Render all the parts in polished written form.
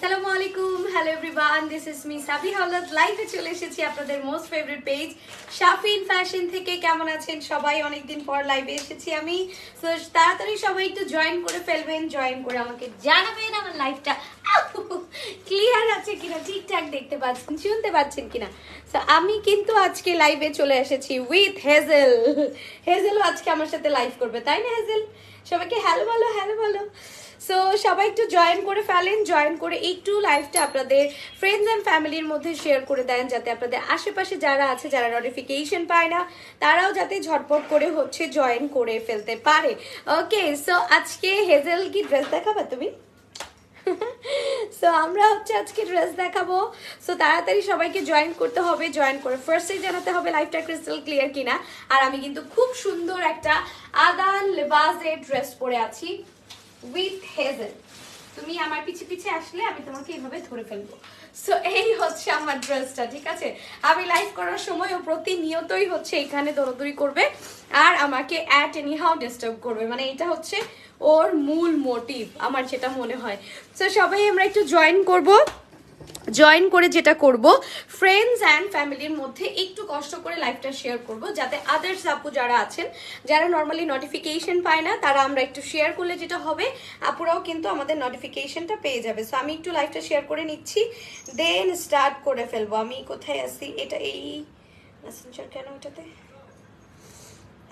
আসসালামু আলাইকুম, hello everyone, this is me সাবি হাওলাত। লাইভে চলে এসেছি আপনাদের most favourite page Shafin fashion থেকে। কেমন আছেন সবাই? অনেকদিন পর লাইভে এসেছি আমি। তো তাড়াতাড়ি সবাই একটু জয়েন করে ফেলবেন, জয়েন করে আমাকে জানাবেন আমার লাইভটা ক্লিয়ার আছে কিনা, ঠিকঠাক দেখতে পাচ্ছেন, শুনতে পাচ্ছেন কিনা। তো আমি কিন্তু আজকে লাইভে চলে এসেছি উইথ হেজেল। হেজেলও আজকে আমার সাথে লাইভ করবে, তাই না হেজেল? সবাইকে হ্যালো বলো, হ্যালো বলো। সো সবাই একটু জয়েন করে ফেলেন, জয়েন করে একটু লাইভটা আপনাদের ফ্রেন্ডস অ্যান্ড ফ্যামিলির মধ্যে শেয়ার করে দেন, যাতে আপনাদের আশেপাশে যারা আছে, যারা নোটিফিকেশন পায় না, তারাও যাতে ঝটপট করে জয়েন করে ফেলতে পারে। ওকে, সো আজকে হেজেল কি ড্রেস দেখাবা তুমি? সো আমরা আজকে ড্রেস দেখাবো। সো তাড়াতাড়ি সবাইকে জয়েন করতে হবে, জয়েন করে ফার্স্টে জানাতে হবে লাইভটা ক্রিস্টাল ক্লিয়ার কিনা। আর আমি কিন্তু খুব সুন্দর একটা আদান লেবাজের ড্রেস পরে আছি উইথ হেজেল। তুমি আমার পিছে পিছে আসলে আমি তোমাকে এইভাবে ধরে ফেলবো। সো এই হচ্ছে আমার ড্রেসটা, ঠিক আছে? আমি লাইভ করার সময় ও প্রতিনিয়তই এখানে দৌড়াদৌড়ি করবে আর আমাকে অ্যাট এনি হাউ ডিস্টার্ব করবে, মানে এটা হচ্ছে ওর মূল মোটিভ আমার যেটা মনে হয়। সো সবাই আমরা একটু জয়েন করব, জয়েন করে যেটা করব, ফ্রেন্ডস অ্যান্ড ফ্যামিলির মধ্যে একটু কষ্ট করে লাইভটা শেয়ার করব, যাতে আদার্স আপু যারা আছেন, যারা নর্মালি নোটিফিকেশন পায় না, তারা আমরা একটু শেয়ার করলে যেটা হবে আপুরাও কিন্তু আমাদের নোটিফিকেশনটা পেয়ে যাবে। সো আমি একটু লাইভটা শেয়ার করে নিচ্ছি, দেন স্টার্ট করে ফেলবো। আমি কোথায় আছি? এটা এই মেসেঞ্জার কেন এটাতে?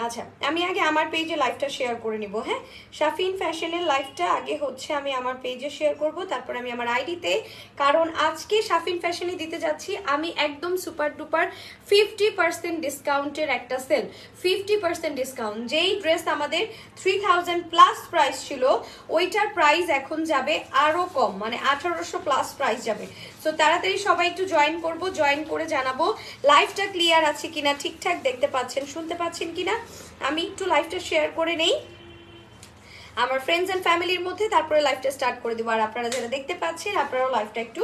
আচ্ছা, আমি আগে আমার পেজে লাইভটা শেয়ার করে নিব। হ্যাঁ, শাফিন ফ্যাশনের লাইভটা আগে আমি আমার পেজে শেয়ার করব, তারপর আমি আমার আইডিতে, কারণ আজকে শাফিন ফ্যাশনে দিতে যাচ্ছি আমি একদম সুপার ডুপার 50% ডিসকাউন্টের একটা সেল। 50% ডিসকাউন্ট। যেই ড্রেস আমাদের 3000 প্লাস প্রাইস ছিল, ওইটার প্রাইস এখন যাবে আরো কম, মানে 1800 প্লাস প্রাইস যাবে। সো তাড়াতাড়ি সবাই একটু জয়েন করব, জয়েন করে জানাবো লাইভটা ক্লিয়ার আছে কিনা, ঠিকঠাক দেখতে পাচ্ছেন, শুনতে পাচ্ছেন কিনা। আমি একটু লাইভটা শেয়ার করে নেই আমার ফ্রেন্ডস এন্ড ফ্যামিলির মধ্যে, তারপরে লাইভটা স্টার্ট করে দিব। আর আপনারা যারা দেখতে পাচ্ছেন, আপনারাও লাইভটা একটু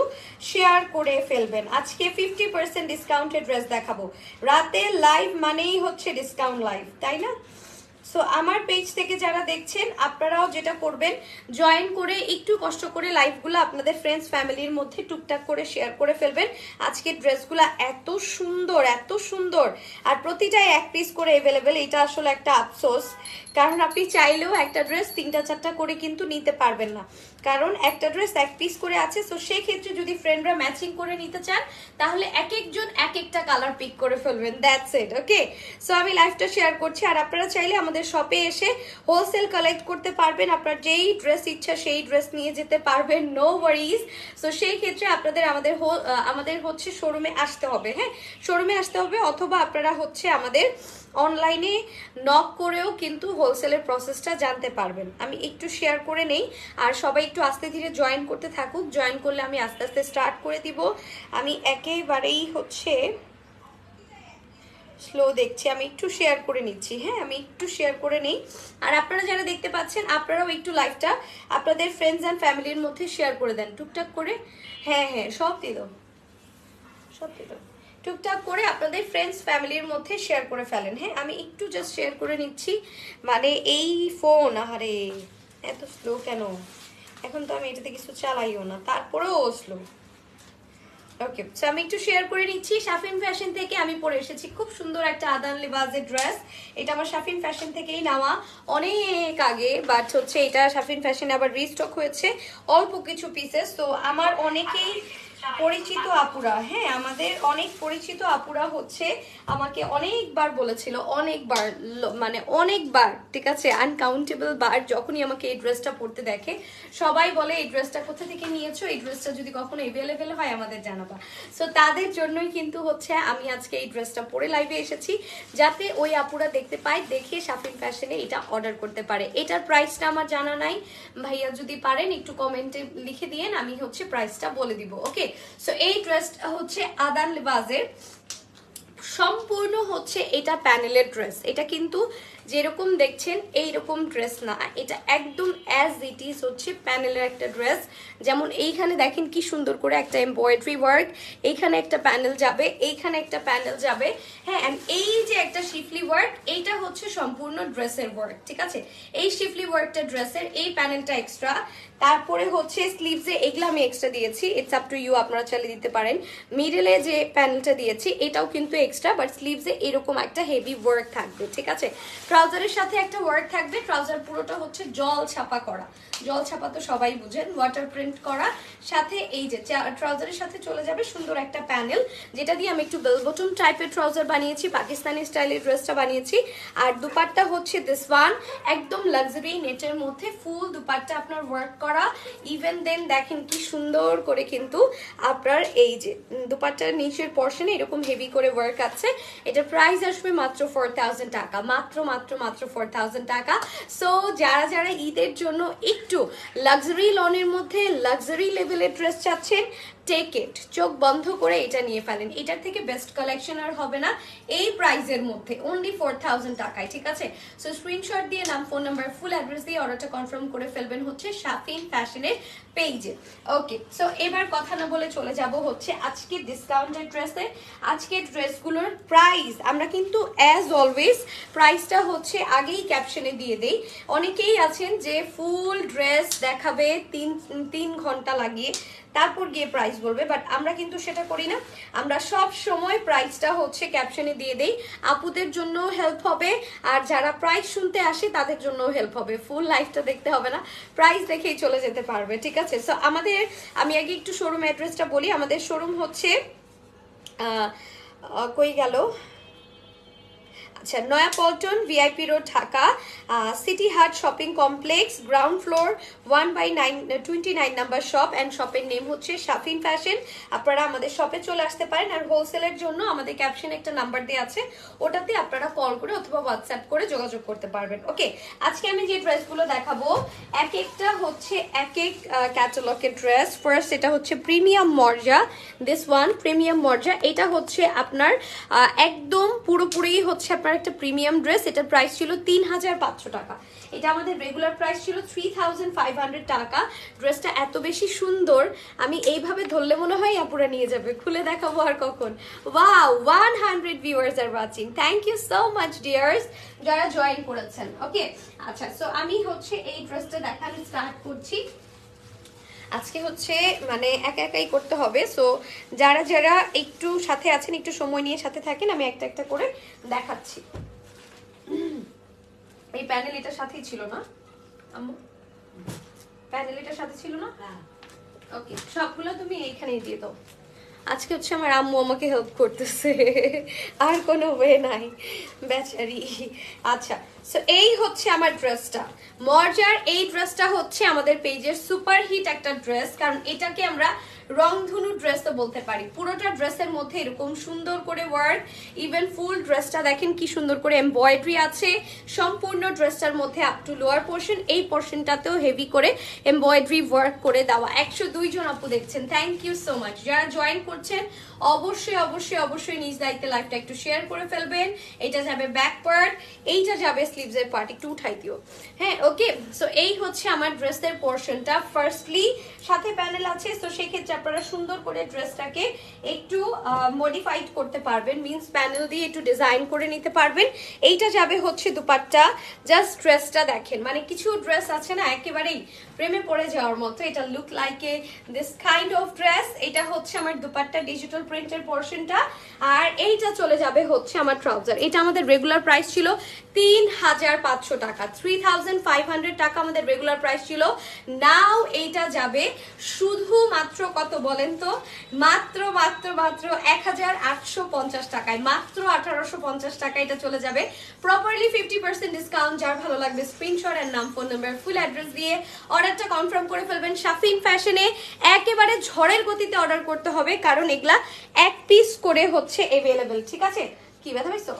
শেয়ার করে ফেলবেন। আজকে 50% ডিসকাউন্টেড ড্রেস দেখাবো। রাতে লাইভ মানেই হচ্ছে ডিসকাউন্ট লাইভ, তাই না? সো আমার পেজ থেকে যারা দেখছেন, আপনারাও যেটা করবেন, জয়েন করে একটু কষ্ট করে লাইভগুলো আপনাদের ফ্রেন্ডস ফ্যামিলির মধ্যে টুকটাক করে শেয়ার করে ফেলবেন। আজকের ড্রেসগুলো এত সুন্দর, এত সুন্দর, আর প্রতিটাই এক পিস করে অ্যাভেলেবেল। এটা আসলে একটা আফসোস, কারণ আপনি চাইলেও একটা ড্রেস 3টা-4টা করে কিন্তু নিতে পারবেন না, কারণ একটা ড্রেস এক পিস করে আছে। সো সেই ক্ষেত্রে যদি ফ্রেন্ডরা ম্যাচিং করে নিতে চান, তাহলে এক একজন এক একটা কালার পিক করে ফেলবেন, দ্যাটস ইট। ওকে, সো আমি লাইভটা শেয়ার করছি। আর আপনারা চাইলে আমাদের শপে এসে হোলসেল কালেক্ট করতে পারবেন, আপনার যেই ড্রেস ইচ্ছা সেই ড্রেস নিয়ে যেতে পারবেন, নো ওয়ারিজ। সো সেই ক্ষেত্রে আপনাদের আমাদের শোরুমে আসতে হবে। হ্যাঁ, শোরুমে আসতে হবে, অথবা আপনারা আমাদের অনলাইনে নক করেও কিন্তু হোলসেলের প্রসেসটা জানতে পারবেন। আমি একটু শেয়ার করে নেই, আর সবাই একটু আস্তে ধীরে জয়েন করতে থাকুক। জয়েন করলে আমি আস্তে আস্তে স্টার্ট করে দিব। আমি একেবারেই স্লো দেখছি, আমি একটু শেয়ার করে নিচ্ছি। হ্যাঁ, আমি একটু শেয়ার করে নেই। আর আপনারা যারা দেখতে পাচ্ছেন, আপনারাও একটু লাইভটা আপনাদের ফ্রেন্ডস অ্যান্ড ফ্যামিলির মধ্যে শেয়ার করে দেন টুকটাক করে। হ্যাঁ হ্যাঁ, সব দিল, সব দিল, টুকটাক করে আপনাদের ফ্রেন্ডস ফ্যামিলির মধ্যে শেয়ার করে ফেলেন। হ্যাঁ, আমি একটু জাস্ট শেয়ার করে নিচ্ছি। মানে এই ফোন, আরে এত স্লো কেন? এখন তো আমি এটাতে কিছু চালাইও না, তারপরেও স্লো। ওকে, সো আমি একটু শেয়ার করে নিচ্ছি। শাফিন ফ্যাশন থেকে আমি পরে এসেছি খুব সুন্দর একটা আদান লেবাজের ড্রেস। এটা আমার শাফিন ফ্যাশন থেকেই নেওয়া অনেক আগে, বাট এটা শাফিন ফ্যাশনে আবার রিস্টক হয়েছে অল্প কিছু পিসেস। তো আমার অনেকেই পরিচিত আপুরা, হ্যাঁ আমাদের অনেক পরিচিত আপুরা আমাকে অনেকবার বলেছিল, অনেকবার, মানে অনেকবার, ঠিক আছে, আনকাউন্টেবল বার, যখনই আমাকে এই ড্রেসটা পরতে দেখে সবাই বলে এই ড্রেসটা কোথা থেকে নিয়েছো, এই ড্রেসটা যদি কখনো অ্যাভেলেবেল হয় আমাদের জানাবা। সো তাদের জন্যই কিন্তু আমি আজকে এই ড্রেসটা পরে লাইভে এসেছি, যাতে ওই আপুরা দেখতে পায়, দেখে শাফিন ফ্যাশনে এটা অর্ডার করতে পারে। এটার প্রাইসটা আমার জানা নাই, ভাইয়া যদি পারেন একটু কমেন্টে লিখে দিয়েন, আমি প্রাইসটা বলে দিব। ওকে, সো এই ড্রেসটা আদান লেবাজের, সম্পূর্ণ এটা প্যানেলের ড্রেস। এটা কিন্তু যেরকম দেখছেন এইরকম ড্রেস না, এটা একদম অ্যাজ ইট ইজ হচ্ছে প্যানেলের একটা ড্রেস। যেমন এইখানে দেখেন কি সুন্দর করে একটা এমব্রয়ডারি ওয়ার্ক, এইখানে একটা প্যানেল যাবে, এইখানে একটা প্যানেল যাবে, হ্যাঁ। অ্যান্ড এই যে একটা শিফলি ওয়ার্ক, এইটা হচ্ছে সম্পূর্ণ ড্রেসের ওয়ার্ক, ঠিক আছে। এই শিফলি ওয়ার্কটা ড্রেসের, এই প্যানেলটা এক্সট্রা। তারপরে হচ্ছে স্লিভসে এগুলো আমি এক্সট্রা দিয়েছি, ইটস আপ টু ইউ, আপনারা চালিয়ে দিতে পারেন। মিডলে যে প্যানেলটা দিয়েছি এটাও কিন্তু এক্সট্রা, বাট স্লিভসে এরকম একটা হেভি ওয়ার্ক থাকবে, ঠিক আছে। ট্রাউজারের সাথে একটা ওয়ার্ক থাকবে, ট্রাউজার পুরোটা হচ্ছে জল ছাপা করা, জল ছাপা তো সবাই বুঝেন, ওয়াটার প্রিন্ট করা। সাথে এই যে ট্রাউজারের সাথে চলে যাবে সুন্দর একটা প্যানেল, যেটা দিয়ে আমি একটু বেল বটম টাইপের ট্রাউজার বানিয়েছি, পাকিস্তানি স্টাইলের ড্রেসটা বানিয়েছি। আর দুপাট্টা হচ্ছে দিস ওয়ান, একদম লাক্সারি নেটের মধ্যে ফুল দুপাট্টা আপনার ওয়ার্ক করা। ইভেন দেন দেখেন কি সুন্দর করে কিন্তু আপনার এই যে দুপাট্টার নিচের পোরশনে এরকম হেভি করে ওয়ার্ক আছে। এটা প্রাইস আসবে মাত্র 4000 টাকা, মাত্র মাত্র মাত্র 4000 টাকা। সো যারা যারা ঈদের জন্য একটু লাক্সারি লনের মধ্যে লাক্সারি লেভেলের ড্রেস চাচ্ছেন, টেক ইট, চোখ বন্ধ করে এটা নিয়ে ফেলেন। এটার থেকে বেস্ট কালেকশন আর হবে না এই প্রাইসের মধ্যে, অনলি 4000 টাকায়, ঠিক আছে। সো স্ক্রিনশট দিয়ে নাম, ফোন নাম্বার, ফুল অ্যাড্রেস দিয়ে অর্ডারটা কনফার্ম করে ফেলবেন হচ্ছে শাফিন ফ্যাশনের পেজে। ওকে, সো এবার কথা না বলে চলে যাব হচ্ছে আজকে ডিসকাউন্টেড ড্রেসে। আজকে ড্রেসগুলোর প্রাইস আমরা কিন্তু অ্যাজ অলওয়েজ প্রাইসটা হচ্ছে আগেই ক্যাপশনে দিয়ে দেই। অনেকেই আছেন যে ফুল ড্রেস দেখাবে 3 ঘন্টা লাগিয়ে, তারপর গিয়ে প্রাইস বলবে, বাট আমরা কিন্তু সেটা করি না। আমরা সব সময় প্রাইসটা হচ্ছে ক্যাপশনে দিয়ে দেই, আপুদের জন্য হেল্প হবে, আর যারা প্রাইস শুনতে আসে তাদের জন্য হেল্প হবে। ফুল লাইফটা দেখতে হবে না, প্রাইস দেখেই চলে যেতে পারবে, ঠিক আছে। সো আমাদের, আমি আগে একটু শোরুম অ্যাড্রেসটা বলি। আমাদের শোরুম হচ্ছে কই গেল, আচ্ছা, Nayapaltan, VIP road, Dhaka, city Hat shopping complex, ground floor, 1/29 number shop, and শপের নেম হচ্ছে শাফিন ফ্যাশন। আপনারা আমাদের শপে চলে আসতে পারেন, আর হোলসেলের জন্য আমাদের ক্যাপশনে একটা নাম্বার দেওয়া আছে, ওটাতে আপনারা কল করে অথবা হোয়াটসঅ্যাপ করে যোগাযোগ করতে পারবেন। ওকে, আজকে আমি যে ড্রেসগুলো দেখাবো এক একটা হচ্ছে এক এক ক্যাটালগের ড্রেস। ফার্স্ট এটা হচ্ছে প্রিমিয়াম মর্জা, দিস ওয়ান প্রিমিয়াম মর্জা। এটা হচ্ছে আপনার একদম পুরোপুরি হচ্ছে আপনার একটা প্রিমিয়াম ড্রেস। এটার প্রাইস ছিল 3500 টাকা, এটা আমাদের রেগুলার প্রাইস ছিল 3500 টাকা। ড্রেসটা এত বেশি সুন্দর, আমি এইভাবে ধরলে মনে হয় আপুরা নিয়ে যাবে। খুলে দেখাবো আর কখন। Wow, 100 viewers are watching, thank you so much dears যারা জয়েন করেছেন। ওকে, আচ্ছা, সো আমি হচ্ছে এই ড্রেসটা দেখানো স্টার্ট করছি। আজকে হচ্ছে মানে একা একাই করতে হবে, সো যারা যারা একটু সাথে আছেন একটু সময় নিয়ে সাথে থাকেন, আমি একটা একটা করে দেখাচ্ছি। এই প্যানেল এটার সাথেই ছিল না আম্মু, প্যানেল এটার সাথে ছিল না? ওকে, সবগুলো তুমি এইখানেই দিয়ে দাও। আজকে হচ্ছে আমার আম্মু আমাকে হেল্প করতেছে, আর কোনো ওয়ে নাই, বেচারি। আচ্ছা, সো এই হচ্ছে আমার ড্রেসটা, মর্জার। এই ড্রেসটা হচ্ছে আমাদের পেজের সুপার হিট একটা ড্রেস, কারণ এটাকে আমরা রংধনু ড্রেস তো বলতে পারি। পুরোটা ড্রেসের মধ্যে এরকম সুন্দর করে ওয়ার্ক, ইভেন ফুল ড্রেসটা দেখেন কি সুন্দর করে এমব্রয়ডারি আছে সম্পূর্ণ ড্রেসটার মধ্যে আপ টু লোয়ার পোর্শন। এই পোর্শনটাতেও হেভি করে এমব্রয়ডারি ওয়ার্ক করে দেওয়া। 102 জন আপু দেখছেন, থ্যাংক ইউ সো মাচ। যারা জয়েন করছেন অবশ্যই অবশ্যই অবশ্যই নিজ দায়িত্বে লাইভটা একটু শেয়ার করে ফেলবেন। এটা যাবে ব্যাক পার্ট, এইটা যাবে স্লিভসের পার্ট, একটু উঠাই দিও, হ্যাঁ। ওকে, সো এই হচ্ছে আমার ড্রেসের পোর্শনটা। ফার্স্টলি সাথে প্যানেল আছে, তো সেক্ষেত্রে আপনারা সুন্দর করে ড্রেসটাকে একটু মডিফাইড করতে পারবেন, মিন্স প্যানেল দিয়ে একটু ডিজাইন করে নিতে পারবেন। এইটা যাবে হচ্ছে দুপাট্টা। জাস্ট ড্রেসটা দেখেন, মানে কিছু ড্রেস আছে না একেবারেই প্রেমে পড়ে যাওয়ার মতো, এটা look like a this kind of dress. এটা হচ্ছে আমার দুপাট্টা ডিজিটাল প্রিন্টের পোর্শনটা, আর এইটা চলে যাবে হচ্ছে আমার ট্রাউজার। এটা আমাদের রেগুলার প্রাইস ছিল 3500 টাকা, 3500 টাকা আমাদের রেগুলার প্রাইস ছিল। নাও এইটা যাবে শুধুমাত্র কত বলেন তো, মাত্র মাত্র মাত্র 1850 টাকায়, মাত্র 1850 টাকা এটা চলে যাবে প্রপারলি 50% ডিসকাউন্ট। যার ভালো লাগবে স্ক্রিনশট এর নাম, ফোন নাম্বার, ফুল অ্যাড্রেস দিয়ে অর্ডারটা কনফার্ম করে ফেলবেন। শাফিন ফ্যাশনে একেবারে ঝড়ের গতিতে অর্ডার করতে হবে, কারণ এগুলা এক পিস করে হচ্ছে এভেলেবেল, ঠিক আছে। কি ব্যথা পাইছো?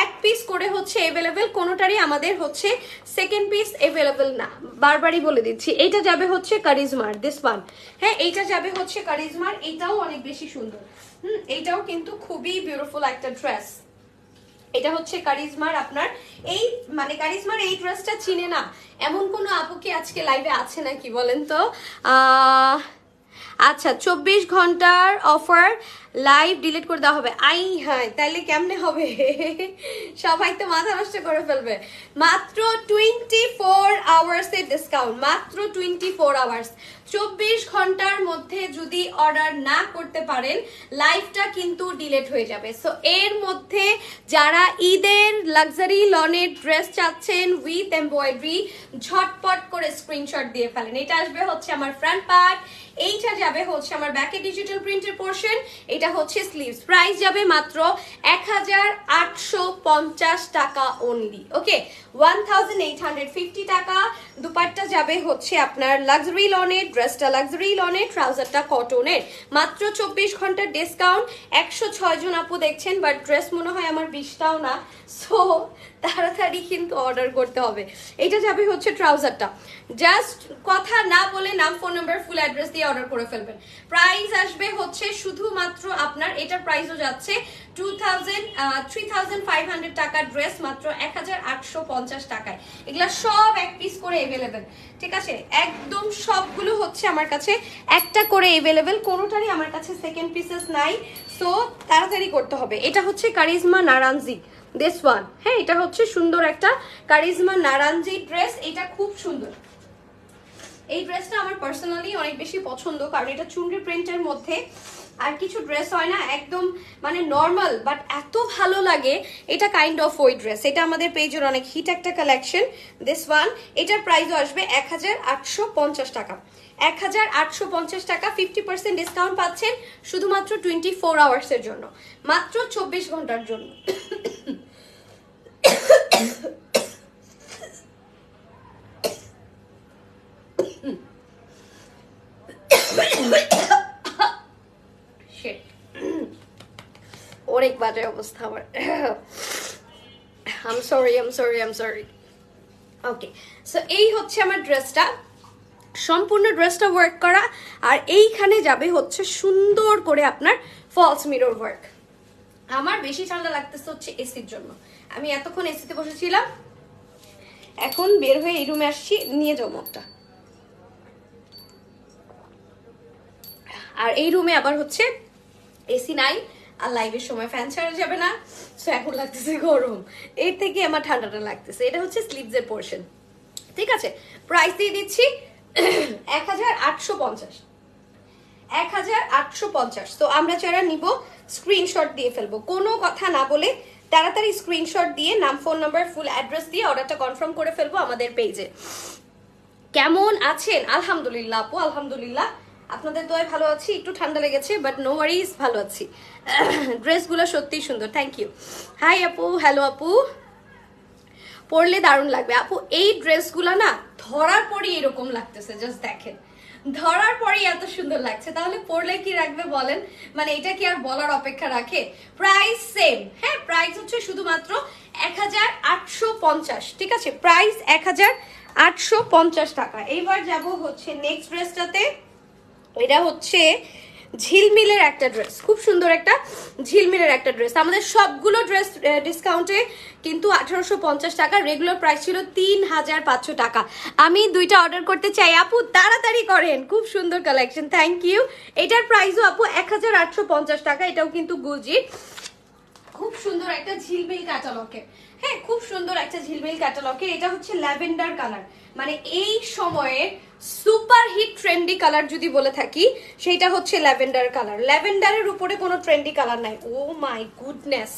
এক পিস করে হচ্ছে এভেলেবেল, কোনোটারই আমাদের হচ্ছে সেকেন্ড পিস এভেলেবেল না, বারবারই বলে দিচ্ছি। এইটা যাবে হচ্ছে কারিজমার, দিস ওয়ান, হ্যাঁ, এইটা যাবে হচ্ছে কারিজমার। এইটাও অনেক বেশি সুন্দর, এইটাও কিন্তু খুবই বিউটিফুল একটা ড্রেস। এটা হচ্ছে কারিজমার আপনার এই মানে কারিজমার এই ড্রেসটা চিনে না এমন কোনো আপু কি আজকে লাইভে আছে নাকি বলেন তো? আচ্ছা 24 ঘন্টার অফার লাইভ ডিলিট করে দেওয়া হবে। আই হ্যাঁ তাইলে কেমনে হবে? সবাই তো মাথা নষ্ট করে ফেলবে। মাত্র 24 আওয়ার্সের ডিসকাউন্ট, মাত্র 24 আওয়ার্স। 24 ঘন্টার মধ্যে যদি অর্ডার না করতে পারেন লাইভটা কিন্তু ডিলিট হয়ে যাবে। সো এর মধ্যে যারা ঈদের লাক্সারি লনের ড্রেস চাচ্ছেন উইথ এমব্রয়ডারি ঝটপট করে স্ক্রিনশট দিয়ে ফেলেন। এটা আসবে হচ্ছে আমার ফ্রন্ট পার্ট, এইটা যাবে হচ্ছে আমার ব্যাকে ডিজিটাল প্রিন্টের পোর্শন, এটা হচ্ছে স্লিভস। প্রাইস যাবে মাত্র 1850 টাকা অনলি। ওকে 1850 টাকা। দুপাট্টা যাবে হচ্ছে আপনার লাক্সারি লনের, ড্রেসটা লাক্সারি লনের, ট্রাউজারটা কটনের। মাত্র 24 ঘন্টার ডিসকাউন্ট। 106 জন আপু দেখছেন বাট ড্রেস মনে হয় আমার 20টাও না, সো তাড়াতাড়ি কিন্তু অর্ডার করতে হবে। এটা যাবে হচ্ছে ট্রাউজারটা। জাস্ট কথা না বলে নাম, ফোন নাম্বার, ফুল অ্যাড্রেস দিয়ে অর্ডার করে ফেলবেন। প্রাইস আসবে হচ্ছে শুধুমাত্র আপনার, এটার প্রাইসও যাচ্ছে 3500 টাকার ড্রেস মাত্র 1850 টাকায়। এগুলা সব এক পিস করে এভেলেবেল, ঠিক আছে? একদম সবগুলো হচ্ছে আমার কাছে একটা করে এভেলেবেল, কোনোটারই আমার কাছে সেকেন্ড পিসেস নাই। সো তাড়াতাড়ি করতে হবে। এটা হচ্ছে কারিজমা নারানজি, দিস ওয়ান। হ্যাঁ এটা হচ্ছে সুন্দর একটা কারিজমা নারানজি ড্রেস, এটা খুব সুন্দর। এই ড্রেসটা আমার পার্সোনালি অনেক বেশি পছন্দ, কারণ এটা চুনরি প্রিন্টের মধ্যে। আর কিছু ড্রেস হয় না একদম মানে নর্মাল বাট এত ভালো লাগে, এটা কাইন্ড অফ ওই ড্রেস। এটা আমাদের পেজের অনেক হিট একটা কালেকশন, দিস ওয়ান। এটার প্রাইসও আসবে 1850 টাকা। 1850 টাকা। 50% ডিসকাউন্ট পাচ্ছেন শুধুমাত্র 24 আওয়ার্সের জন্য, মাত্র 24 ঘন্টার জন্য। অনেক বাজে অবস্থা আমার। I'm sorry. ওকে সো এই হচ্ছে আমার ড্রেসটা, সম্পূর্ণ ড্রেসটা ওয়ার্ক করা। আর এইখানে যাবে হচ্ছে সুন্দর করে আপনার ফলস মিরর ওয়ার্ক। আমার বেশি ঠান্ডা লাগতেছে হচ্ছে এসির জন্য, আমি এতক্ষণ এসিতে বসেছিলাম, এখন বের হয়ে এই রুমে আসছি, নিয়ে যাও মুখটা। আর এই রুমে আবার হচ্ছে এসি নাই, আর লাইভের সময় ফ্যান ছাড়া যাবে না, সো এখন লাগতেছে গরম, এর থেকে আমার ঠান্ডাটা লাগতেছে। এটা হচ্ছে স্লিভসের পোর্শন, ঠিক আছে? প্রাইস দিয়ে দিচ্ছি 1850। 1850। তো আমরা যারা নিব স্ক্রিনশট দিয়ে ফেলবো, কোনো কথা না বলে তাড়াতাড়ি স্ক্রিনশট দিয়ে নাম, ফোন নাম্বার, ফুল অ্যাড্রেস দিয়ে অর্ডারটা কনফার্ম করে ফেলবো আমাদের পেজে। কেমন আছেন? আলহামদুলিল্লাহ আপু, আলহামদুলিল্লাহ, আপনাদের দোয়ায় ভালো আছি। একটু ঠান্ডা লেগেছে বাট নো ওয়ারিজ, ভালো আছি। ড্রেসগুলো সত্যিই সুন্দর, থ্যাংক ইউ। হাই আপু, হ্যালো আপু, পরলে দারুণ লাগবে আপু। এই ড্রেসগুলো না ধরার পরই এরকম লাগতেছে, জাস্ট দেখেন, ধরার পরেই এত সুন্দর লাগছে, তাহলে পরলে কি রাখবে বলেন? মানে এটা কি আর বলার অপেক্ষা রাখে? প্রাইস সেম, হ্যাঁ প্রাইস হচ্ছে শুধুমাত্র 1850, ঠিক আছে? প্রাইস 1850 টাকা। এইবার যাব হচ্ছে নেক্সট ড্রেসটাতে। এটা হচ্ছে ঝিলমিলের একটা ড্রেস, খুব সুন্দর একটা ঝিলমিলের একটা ড্রেস। আমাদের সবগুলো ড্রেস ডিসকাউন্টে কিন্তু 1850 টাকা, রেগুলার প্রাইস ছিল 3500 টাকা। আমি দুইটা অর্ডার করতে চাই আপু, তাড়াতাড়ি করেন, খুব সুন্দর কালেকশন, থ্যাংক ইউ। এটার প্রাইসও আপু 1850 টাকা। এটাও কিন্তু গুলজি, খুব সুন্দর একটা ঝিলমিল ক্যাটালগে, হ্যাঁ খুব সুন্দর একটা ঝিলমিল ক্যাটালগে। এটা হচ্ছে ল্যাভেন্ডার কালার, মানে এই সময়ে সুপার হিট ট্রেন্ডি কালার যদি বলে থাকি সেটা হচ্ছে ল্যাভেন্ডার কালার। ল্যাভেন্ডারের উপরে কোনো ট্রেন্ডি কালার নাই। ও মাই গুডনেস,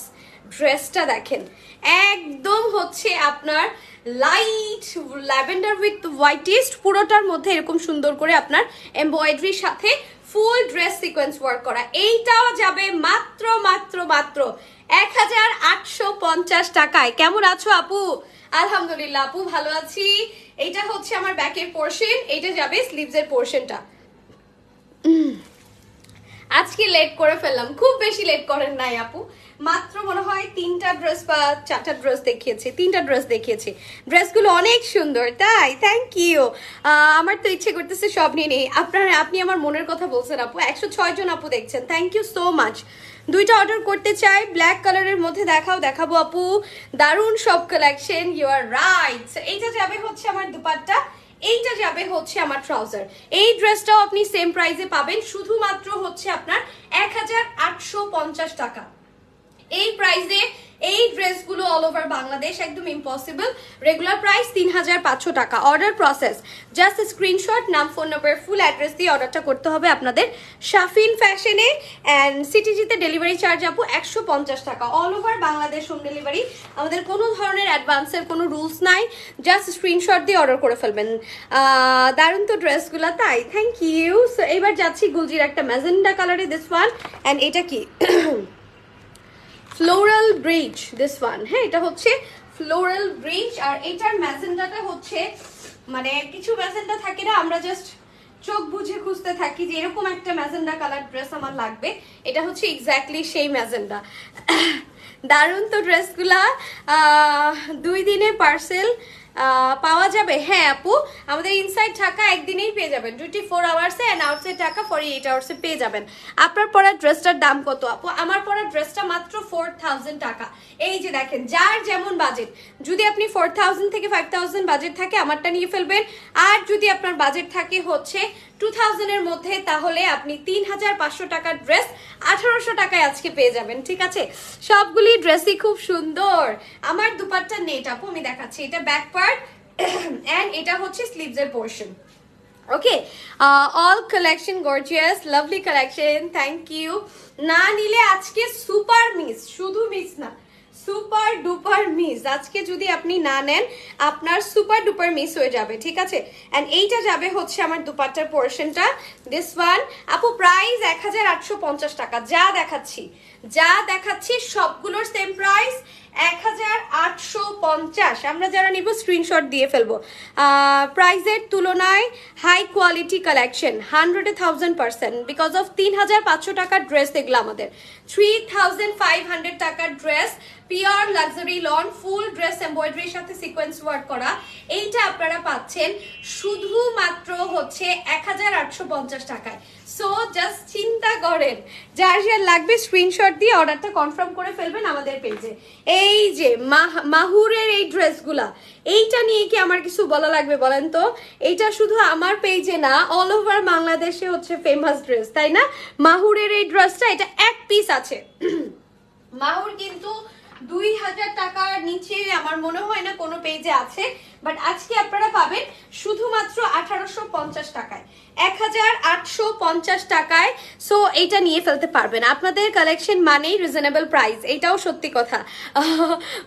ড্রেসটা দেখেন, একদম হচ্ছে আপনার লাইট ল্যাভেন্ডার উইথ হোয়াইটিস্ট, পুরোটার মধ্যে এরকম সুন্দর করে আপনার এমব্রয়ডারির সাথে ফুল ড্রেস সিকোয়েন্স ওয়ার্ক করা। এইটাও যাবে মাত্র মাত্র মাত্র 1850 টাকায়। কেমন আছো আপু? আলহামদুলিল্লাহ আপু, ভালো আছি। এইটা হচ্ছে আমার ব্যাকের পোর্শন, এইটা যাবে স্লিভসের পোর্শনটা। আজকে লেট করে ফেললাম, খুব বেশি লেট করেন নাই আপু, মাত্র মনে হয় 3টা ড্রেস বা 4টা ড্রেস দেখিয়েছি, 3টা ড্রেস দেখিয়েছি। ড্রেসগুলো অনেক সুন্দর, তাই থ্যাংক ইউ। আমার তো ইচ্ছে করতেছে সব নিয়ে নেই। আপনি আমার মনের কথা বলছেন আপু, 106 জন আপু দেখছেন, থ্যাংক ইউ সো মাচ। 2টা অর্ডার করতে চাই, ব্ল্যাক কালারের মধ্যে দেখাবো আপু, দারুণ সব কালেকশন, ইউ আর রাইট। এইটা যাবে হচ্ছে আমার দুপাট্টা, এইটা যাবে হচ্ছে আমার ট্রাউজার। এই ড্রেসটাও আপনি সেম প্রাইসে পাবেন, শুধুমাত্র হচ্ছে আপনার 1850 টাকা। এই প্রাইসে এই ড্রেসগুলো অল ওভার বাংলাদেশ একদম ইম্পসিবল। রেগুলার প্রাইস 3500 টাকা। অর্ডার প্রসেস জাস্ট স্ক্রিনশট, নাম, ফোন নাম্বার, ফুল অ্যাড্রেস দিয়ে অর্ডারটা করতে হবে আপনাদের শাফিন ফ্যাশনে। অ্যান্ড সিটিজিতে ডেলিভারি চার্জ আপু 150 টাকা। All over Bangladesh home delivery. আমাদের কোনো ধরনের অ্যাডভান্সের কোনো রুলস নাই, জাস্ট স্ক্রিনশট দিয়ে অর্ডার করে ফেলবেন। দারুণ তো ড্রেসগুলো, তাই থ্যাংক ইউ। সো এবার যাচ্ছি গুলজির একটা ম্যাজেন্ডা কালারে, দিস ওয়ান। অ্যান্ড এটা কি ফ্লোরাল ব্রিজ, দিস ওয়ান। হ্যাঁ, এটা হচ্ছে ফ্লোরাল ব্রিজ। আর এটার ম্যাজেন্ডাটা হচ্ছে মানে কিছু ম্যাজেন্ডা থাকে না, আমরা জাস্ট চোখ বুঝে খুঁজতে থাকি যে এরকম একটা ম্যাজেন্ডা কালার ড্রেস আমার লাগবে। এটা হচ্ছে এক্স্যাক্টলি সেই ম্যাজেন্ডা। দারুণ তো ড্রেসগুলা। 2 দিনে পার্সেল পাওয়া যাবে? হ্যাঁ আপু, আমাদের ইনসাইড ঢাকা একদিনেই পেয়ে যাবেন, 24 আওয়ার্সে, অ্যান্ড আউটসাইড ঢাকা 48 আওয়ার্সে পেয়ে যাবেন। আপনার পরা ড্রেসটার দাম কত আপু? আমার পরা ড্রেসটা মাত্র 4000 টাকা। এই যে দেখেন, যার যেমন বাজেট, যদি আপনি 4000 থেকে 5000 বাজেট থাকে আমারটা নিয়ে ফেলবেন। আর যদি আপনার বাজেট থাকে হচ্ছে 2000 এর মধ্যে, তাহলে আপনি 3500 টাকার ড্রেস 1800 টাকায় আজকে পেয়ে যাবেন। ঠিক আছে, সবগুলি ড্রেসই খুব সুন্দর। আমার দুপাট্টা নেট আপু, আমি দেখাচ্ছি। এটা ব্যাক পার্ট এন্ড এটা হচ্ছে স্লিভস এর portion. Okay, all collection gorgeous, lovely collection, thank you. না নিলে আজকে সুপার মিস, শুধু মিস না, সুপার ডুপার মিস। আজকে যদি আপনি না নেন আপনার সুপার ডুপার মিস হয়ে যাবে। ঠিক আছে, এন্ড এইটা যাবে হচ্ছে আমার দুপাট্টার পোর্শনটা, দিস ওয়ান। আপু প্রাইস 1850 টাকা। যা দেখাচ্ছি সবগুলোর সেম প্রাইস 1850। আমরা যারা নিব স্ক্রিনশট দিয়ে ফেলবো। প্রাইসের তুলনায় high quality collection 100,000%, because of 3500 টাকার ড্রেস এগুলো আমাদের। 3500 টাকার dress, pure luxury lawn, full dress এমব্রয়ডারির সাথে সিকোয়েন্স ওয়ার্ক করা। এইটা আপনারা পাচ্ছেন শুধুমাত্র হচ্ছে 1850 টাকায়। সো জাস্ট চিন্তা করেন, যার যার লাগবে স্ক্রিনশট দিয়ে অর্ডারটা কনফার্ম করে ফেলবেন আমাদের পেজে। এই যে মাহুরের এই ড্রেসগুলা, এইটা নিয়ে কি আমার কিছু বলা লাগবে বলেন তো? এইটা শুধু আমার পেজে না, অল ওভার বাংলাদেশে হচ্ছে ফেমাস ড্রেস, তাই না? মাহুরের এই ড্রেসটা, এটা এক পিস আছে। মাহুর কিন্তু 2000 টাকার নিচে আমার মনে হয় না কোনো পেজে আছে, বাট আজকে আপনারা পাবেন শুধুমাত্র 1850 টাকায়, 1850 টাকায়। সো এইটা নিয়ে ফেলতে পারবেন। আপনাদের কালেকশন মানেই রিজনেবল প্রাইস, এইটাও সত্যি কথা।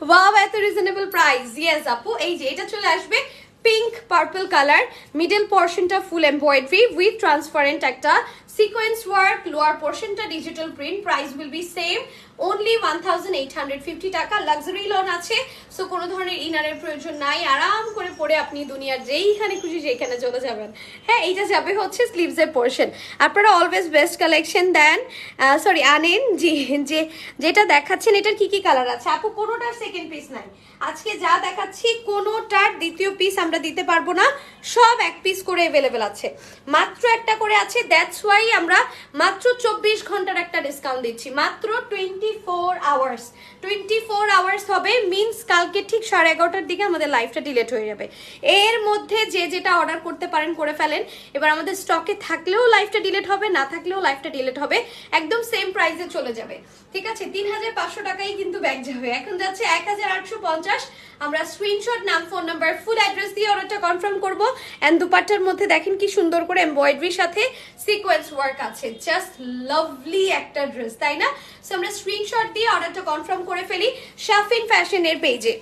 ওয়াও, এত রিজনেবল প্রাইস। ইয়েস আপু, এই যে এটা চলে আসবে পিঙ্ক পার্পল কালার, মিডল পোর্শনটা ফুল এমব্রয়ডারি উইথ ট্রান্সপারেন্ট একটা সিকোয়েন্স ওয়ার্ক, লোয়ার পোর্শনটা digital print. Price will be same, only 1850 টাকা। লাক্সারি লন আছে, সো কোনো ধরনের ইনারের প্রয়োজন নাই, আরাম করে পরে আপনি দুনিয়ার যেইখানে খুশি সেইখানে চলে যাবেন। হ্যাঁ, এইটা যাবে হচ্ছে স্লিভস এর পোর্শন। আপনারা অলওয়েজ বেস্ট কালেকশন দেন, সরি আনেন। যেটা দেখাচ্ছেন এটার কি কি কালার আছে আপু? কোনোটার সেকেন্ড পিস নাই। আজকে যা দেখাচ্ছি কোনোটার দ্বিতীয় পিস আমরা দিতে পারবো না, সব এক পিস করে অ্যাভেলেবেল আছে, মাত্র একটা করে আছে। দ্যাটস ওয়াই আমরা মাত্র 24 ঘন্টার একটা ডিসকাউন্ট দিচ্ছি, মাত্র 24 আওয়ার্স। 24 আওয়ার্স হবে, মিনস কালকে ঠিক 11:30টার দিকে আমাদের লাইভটা ডিলিট হয়ে যাবে। এর মধ্যে যে যেটা অর্ডার করতে পারেন করে ফেলেন। এবার আমাদের স্টকে থাকলেও লাইভটা ডিলিট হবে, না থাকলেও লাইভটা ডিলিট হবে, একদম সেম প্রাইসে চলে যাবে। ঠিক আছে, 3500 টাকাই কিন্তু ব্যাগ যাবে। এখন যাচ্ছে 1850। আমরা স্ক্রিনশট, নাম, ফোন নাম্বার, ফুল অ্যাড্রেস দিয়ে অর্ডারটা কনফার্ম করবো। এন্ড দুপাট্টার মধ্যে দেখেন কি সুন্দর করে এমব্রয়ডারির সাথে সিকোয়েন্স ওয়ার্ক আছে, জাস্ট লাভলি একটা ড্রেস, তাই না? সো আমরা স্ক্রিনশট দিয়ে অর্ডারটা কনফার্ম করে ফেলি শাফিন ফ্যাশনের পেজে।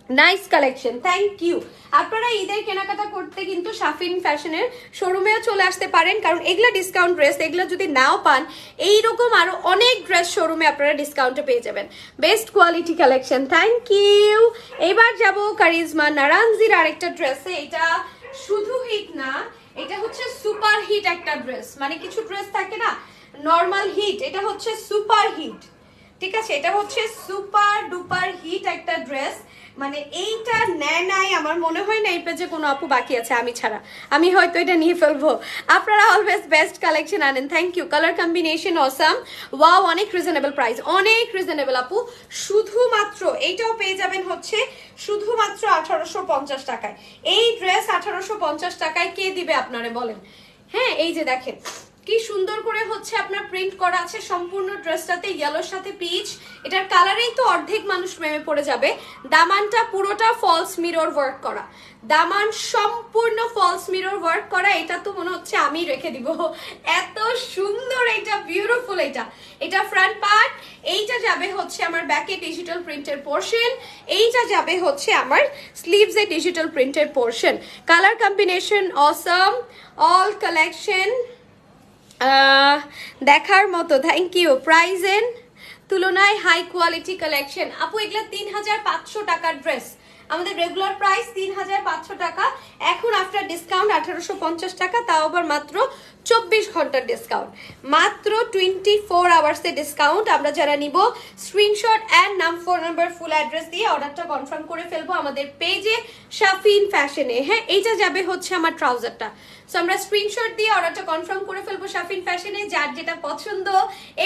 Nice collection, thank you. আপনারা ঈদের কেনাকাটা করতে কিন্তু শাফিন ফ্যাশনের শোরুমেও চলে আসতে পারেন, কারণ এগুলা ডিসকাউন্ট ড্রেস। এগুলো যদি নাও পান, এইরকম আরো অনেক ড্রেস শোরুমে আপনারা ডিসকাউন্টে পেয়ে যাবেন। Best quality collection, thank you. এবার যাব কারিজমা নারানজির আরেকটা ড্রেসে। এটা শুধু হিট না, এটা হচ্ছে সুপার হিট একটা ড্রেস। মানে কিছু ড্রেস থাকে না নর্মাল হিট, এটা হচ্ছে সুপার হিট। ঠিক আছে, এটা হচ্ছে সুপার ডুপার হিট একটা ড্রেস, মানে এইটা নেয় নাই আমার মনে হয় না এই পেজে কোনো আপু বাকি আছে আমি ছাড়া, আমি হয়তো এটা নিয়ে ফেলবো। আপনারা অলওয়েজ বেস্ট কালেকশন আনেন, thank you. Colour combination awesome, wow, অনেক রিজনেবল প্রাইস, অনেক রিজনেবল আপু। শুধুমাত্র এইটাও পেয়ে যাবেন হচ্ছে শুধুমাত্র 1850 টাকায়। এই ড্রেস 1850 টাকায় কে দিবে আপনারে বলেন? হ্যাঁ, এই যে দেখেন কি সুন্দর করে হচ্ছে আপনার প্রিন্ট করা আছে সম্পূর্ণ ড্রেসটাতে, ইয়েলোর সাথে পিচ। এটার কালারেই তো অর্ধেক মানুষ প্রেমে পড়ে যাবে। দামানটা পুরোটা ফলস মিরর ওয়ার্ক করা, দামান সম্পূর্ণ ফলস মিরর ওয়ার্ক করা। এটা তো মনে হচ্ছে আমি রেখে দিব, এত সুন্দর এটা, বিউটিফুল এটা। এটা ফ্রন্ট পার্ট, এইটা যাবে হচ্ছে আমার ব্যাকে ডিজিটাল প্রিন্টের পোর্শন, এইটা যাবে হচ্ছে আমার স্লিভসে ডিজিটাল প্রিন্টের পোর্শন। কালার কম্বিনেশন অসম, অল কালেকশন দেখার মতো, থ্যাংক ইউ। প্রাইজের তুলনায় হাই কোয়ালিটি কালেকশন আপু, এগুলা 3500 টাকার ড্রেস, আমাদের রেগুলার প্রাইস 3500 টাকা, এখন আফটার ডিসকাউন্ট 1850 টাকা, তাও আবার মাত্র 24 ঘন্টার ডিসকাউন্ট, মাত্র 24 আওয়ার্সের ডিসকাউন্ট। আমরা যারা নিব স্ক্রিনশট অ্যান্ড নাম, ফোন নাম্বার, ফুল অ্যাড্রেস দিয়ে অর্ডারটা কনফার্ম করে ফেলবো আমাদের পেজে শাফিন ফ্যাশনে। হ্যাঁ, এইটা যাবে হচ্ছে আমার ট্রাউজারটা, সো আমরা স্ক্রিনশট দিয়ে অর্ডারটা কনফার্ম করে ফেলবো শাফিন ফ্যাশনে। যার যেটা পছন্দ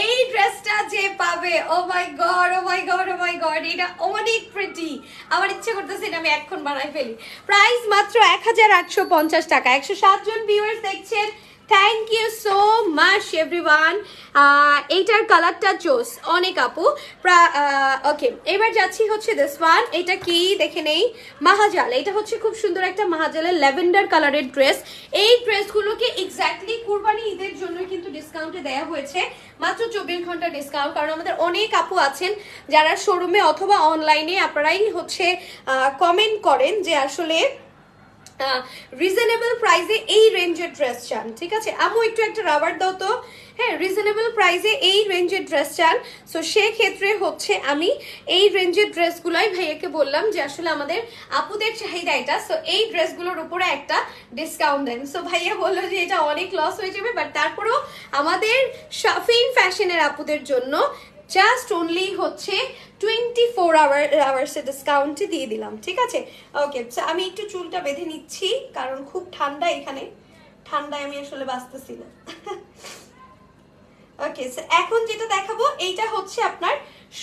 এই ড্রেসটা যে পাবে, ও my god, O my god, O my God, এটা অনেক প্রিটি, আমার ইচ্ছে করতেছে এটা আমি এখন বানাই ফেলি। প্রাইস মাত্র 1850 টাকা। 107 জন ভিউয়ার্স দেখছেন, thank you so much everyone. এইটার কালারটা জোস অনেক আপু। ওকে, এবার যাচ্ছি হচ্ছে দিস ওয়ান, এটা কি দেখে নেই, মাহাজাল। এটা হচ্ছে খুব সুন্দর একটা মাহাজালের ল্যাভেন্ডার কালারের ড্রেস। এই ড্রেসগুলোকে এক্স্যাক্টলি কুরবানি ঈদের জন্য কিন্তু ডিসকাউন্টে দেওয়া হয়েছে, মাত্র 24 ঘন্টা ডিসকাউন্ট। কারণ আমাদের অনেক আপু আছেন যারা শোরুমে অথবা অনলাইনে আপনারাই হচ্ছে কমেন্ট করেন যে আসলে রিজনেবল প্রাইসে এই রেঞ্জের ড্রেস চান। ঠিক আছে আমু, একটু একটা রাবার দাও তো। হ্যাঁ, রিজনেবল প্রাইসে এই রেঞ্জের ড্রেস চান, সো সেক্ষেত্রে হচ্ছে আমি এই রেঞ্জের ড্রেসগুলোই ভাইয়াকে বললাম যে আসলে আমাদের আপুদের চাহিদা এটা, সো এই ড্রেসগুলোর উপরে একটা ডিসকাউন্ট দেন। সো ভাইয়া বললো যে এটা অনেক লস হয়ে যাবে, বাট তারপরেও আমাদের শাফিন ফ্যাশনের আপুদের জন্য জাস্ট অনলি হচ্ছে 24 আওয়ার্সের ডিসকাউন্টে দিয়ে দিলাম। ঠিক আছে, ওকে, আমি একটু চুলটা বেঁধে নিচ্ছি কারণ খুব ঠান্ডা এখানে, ঠান্ডায় আমি আসলে বাঁচতেছি না। ওকে, এখন যেটা দেখাবো এইটা হচ্ছে আপনার